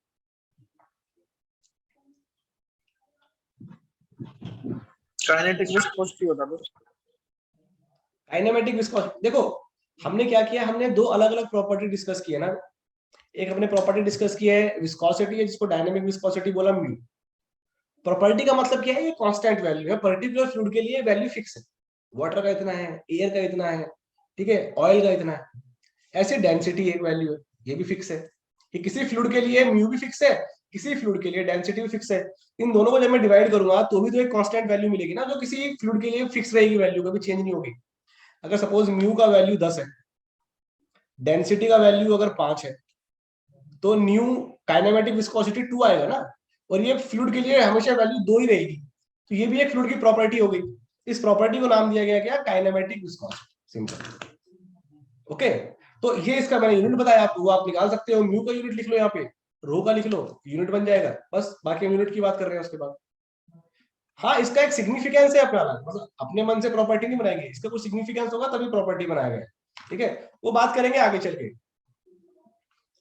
काइनेटिक विस्कोसिटी बता दो। काइनेमेटिक विस्कोसिटी देखो, हमने क्या किया, हमने दो अलग अलग प्रॉपर्टी डिस्कस की है ना। एक हमने प्रॉपर्टी डिस्कस की है विस्कोसिटी है, जिसको डायनेमिक विस्कोसिटी बोला म्यू। प्रॉपर्टी का मतलब क्या है, ये कांस्टेंट वैल्यू है, पर्टिकुलर फ्लूइड के लिए वैल्यू फिक्स है। वाटर का इतना है, एयर का इतना है, ठीक है, ऑयल का इतना है। ऐसे डेंसिटी एक वैल्यू है, ये भी फिक्स है। कि किसी फ्लूइड के लिए म्यू भी फिक्स है, किसी फ्लूइड के लिए डेंसिटी भी फिक्स है। इन दोनों को जब मैं डिवाइड करूंगा तो भी तो एक कांस्टेंट वैल्यू मिलेगी ना, जो किसी फ्लूइड के लिए फिक्स रहेगी, वैल्यू कभी चेंज नहीं होगी। अगर सपोज म्यू का वैल्यू 10 है, डेंसिटी का वैल्यू अगर 5 है, तो न्यू काइनेमेटिक विस्कोसिटी 2 आएगा ना। और ये फ्लूइड के लिए हमेशा वैल्यू 2 ही रहेगी। तो ये भी एक फ्लूइड की प्रॉपर्टी हो गई। इस प्रॉपर्टी को नाम दिया गया क्या, काइनेमेटिक विस्कोसिटी। सिंपल। ओके, तो ये इसका मैंने यूनिट बताया आपको, वो आप निकाल सकते हो। म्यू का यूनिट लिख लो यहाँ पे, रो का लिख लो, यूनिट बन जाएगा। बस बाकी हम यूनिट की बात कर रहे हैं उसके बाद। हाँ, इसका एक सिग्निफिकेंस है अपना, मतलब अपने मन से प्रॉपर्टी नहीं बनाएंगे, इसका कुछ सिग्निफिकेंस होगा तभी प्रॉपर्टी बनाया गया। ठीक है, वो बात करेंगे आगे चल के।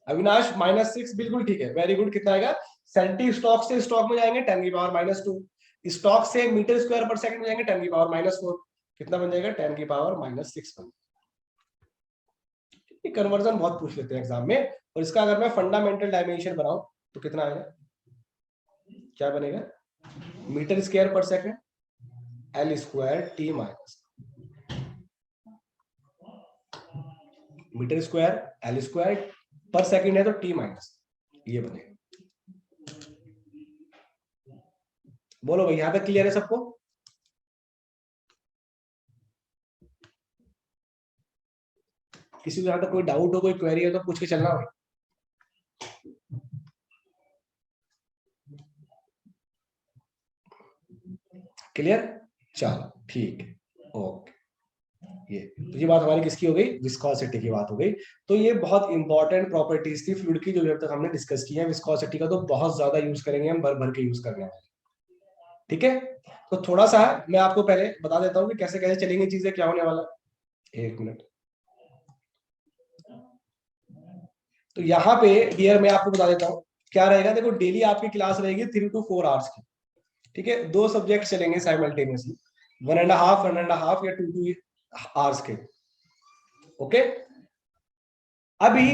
अविनाश -6 बिल्कुल ठीक है, वेरी गुड। कितना आएगा, सेंटी स्टॉक से स्टॉक में जाएंगे 10 की पावर -2, स्टॉक से मीटर स्क्वायर पर सेकंड में जाएंगे 10 की पावर -4। कितना बन जाएगा, 10 की पावर -6 बन। कन्वर्जन बहुत पूछ लेते हैं एग्जाम में। और इसका अगर मैं फंडामेंटल डायमेंशन बनाऊं तो कितना आएगा, क्या बनेगा, metre square per second L square T minus, metre square L square per second है तो टी माइनस, ये बनेगा। बोलो भाई, यहां तक क्लियर है सबको। किसी को यहां तक कोई डाउट हो, कोई क्वेरी हो तो पूछ के चलना भाई। क्लियर, चलो ठीक है, ओके। ये बात हमारी किसकी हो गई, विस्कोसिटी की बात हो गई। तो ये बहुत इंपॉर्टेंट प्रॉपर्टीज थी फ्लूइड की, जो जब तक हमने डिस्कस की है। विस्कोसिटी का तो बहुत ज्यादा यूज करेंगे हम, भर भर के यूज करने वाले। ठीक है, तो थोड़ा सा मैं आपको पहले बता देता हूँ कि कैसे कैसे चलेंगी चीजें, क्या होने वाला। एक मिनट। तो यहाँ पे डियर मैं आपको बता देता हूँ क्या रहेगा। देखो, डेली आपकी क्लास रहेगी 3 to 4 आवर्स की। ठीक है, दो सब्जेक्ट चलेंगे साइमल्टेनियसली, 1.5 1.5 या 2 आवर्स के। ओके, अभी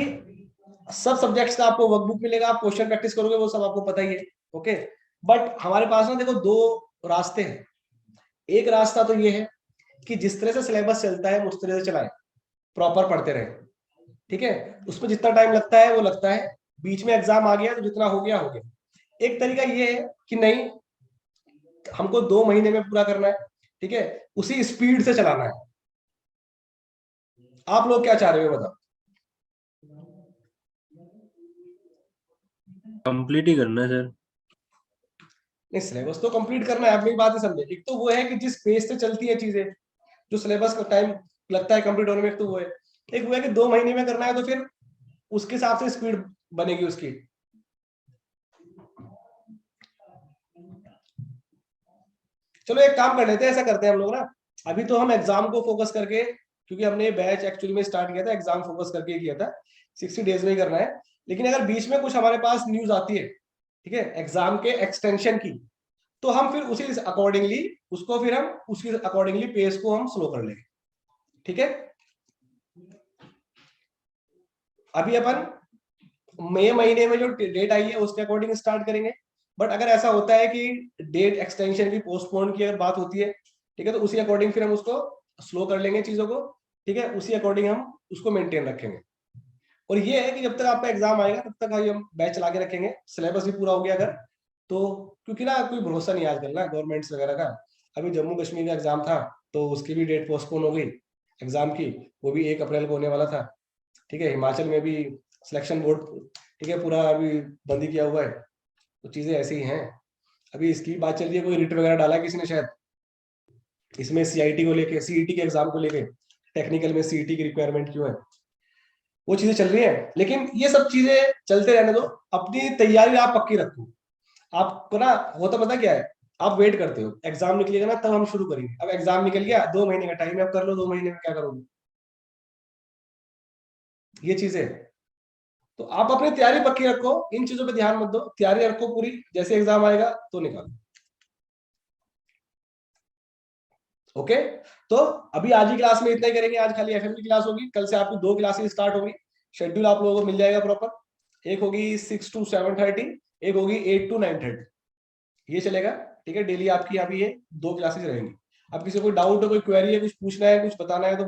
सब सब्जेक्ट्स का आपको वर्कबुक मिलेगा, आप क्वेश्चन प्रैक्टिस करोगे, वो सब आपको पता ही है। ओके, बट हमारे पास ना देखो दो रास्ते हैं। एक रास्ता तो ये है कि जिस तरह से सिलेबस चलता है उस तरह से चलाएं, प्रॉपर पढ़ते रहे। ठीक है, उसमें जितना टाइम लगता है वो लगता है, बीच में एग्जाम आ गया तो जितना हो गया हो गया। एक तरीका ये है कि नहीं, हमको 2 महीने में पूरा करना है। ठीक है, उसी स्पीड से चलाना है। आप लोग क्या चाह रहे हो बताओ। कंप्लीट ही करना है सर। नहीं, सिलेबस तो कंप्लीट करना है, अपनी बात ही समझे। एक तो वो है कि जिस पेज से चलती है चीजें, जो सिलेबस का टाइम लगता है कंप्लीट होने में, एक तो वो है। एक वो है कि 2 महीने में करना है, तो फिर उसके हिसाब से स्पीड बनेगी उसकी। चलो एक काम कर लेते हैं, ऐसा करते हैं हम लोग ना, अभी तो हम एग्जाम को फोकस करके, क्योंकि हमने बैच एक्चुअली में स्टार्ट किया था एग्जाम फोकस करके किया था, 60 डेज में ही करना है। लेकिन अगर बीच में कुछ हमारे पास न्यूज आती है, ठीक है, एग्जाम के एक्सटेंशन की, तो हम फिर उसी अकॉर्डिंगली उसको, फिर हम उसके अकॉर्डिंगली पेस को हम स्लो कर लेंगे। ठीक है, अभी अपन मई महीने में जो डेट आई है उसके अकॉर्डिंग स्टार्ट करेंगे। बट अगर ऐसा होता है कि डेट एक्सटेंशन की, पोस्टपोन की अगर बात होती है, ठीक है, तो उसी अकॉर्डिंग फिर हम उसको स्लो कर लेंगे चीजों को। ठीक है, उसी अकॉर्डिंग हम उसको मेंटेन रखेंगे। और ये है कि जब तक आपका एग्जाम आएगा तब तक भाई हम बैच चला के रखेंगे, सिलेबस भी पूरा हो गया अगर तो। क्योंकि ना कोई भरोसा नहीं आजकल ना गवर्नमेंट्स वगैरह का, अभी जम्मू कश्मीर का एग्जाम था तो उसकी भी डेट पोस्टपोन हो गई एग्जाम की, वो भी 1 अप्रैल को होने वाला था। ठीक है, हिमाचल में भी सिलेक्शन बोर्ड, ठीक है, पूरा अभी बंदी किया हुआ है, तो चीजें ऐसी ही हैं। अभी इसकी बात चल रही है, कोई रिट वगैरह डाला है किसी ने शायद इसमें सीआईटी को लेके, सीईटी के एग्जाम को लेके, टेक्निकल में सीईटी की रिक्वायरमेंट क्यों है, वो चीजें चल रही है। लेकिन ये सब चीजें चलते रहने दो, अपनी तैयारी आप पक्की रखो। आपको ना होता पता क्या है, आप वेट करते हो एग्जाम निकलेगा ना तब हम शुरू करेंगे। अब एग्जाम निकल गया, 2 महीने का टाइम है, अब कर लो 2 महीने में क्या करोगे, ये चीजें। तो आप अपनी तैयारी पक्की रखो, इन चीजों पे ध्यान मत दो, तैयारी रखो पूरी, जैसे एग्जाम आएगा तो निकालो। ओके, तो अभी आज ही क्लास में इतना ही करेंगे। आज खाली एफएम की क्लास होगी, कल से आपकी 2 क्लासेस स्टार्ट होगी। शेड्यूल आप लोगों को मिल जाएगा प्रॉपर। एक होगी 6 to 7:30, एक होगी 8 to 9:30, ये चलेगा। ठीक है, डेली आपकी यहाँ पे ये 2 क्लासेस रहेंगी। अब किसी को डाउट है, कोई क्वेरी है, कुछ पूछना है, कुछ बताना है तो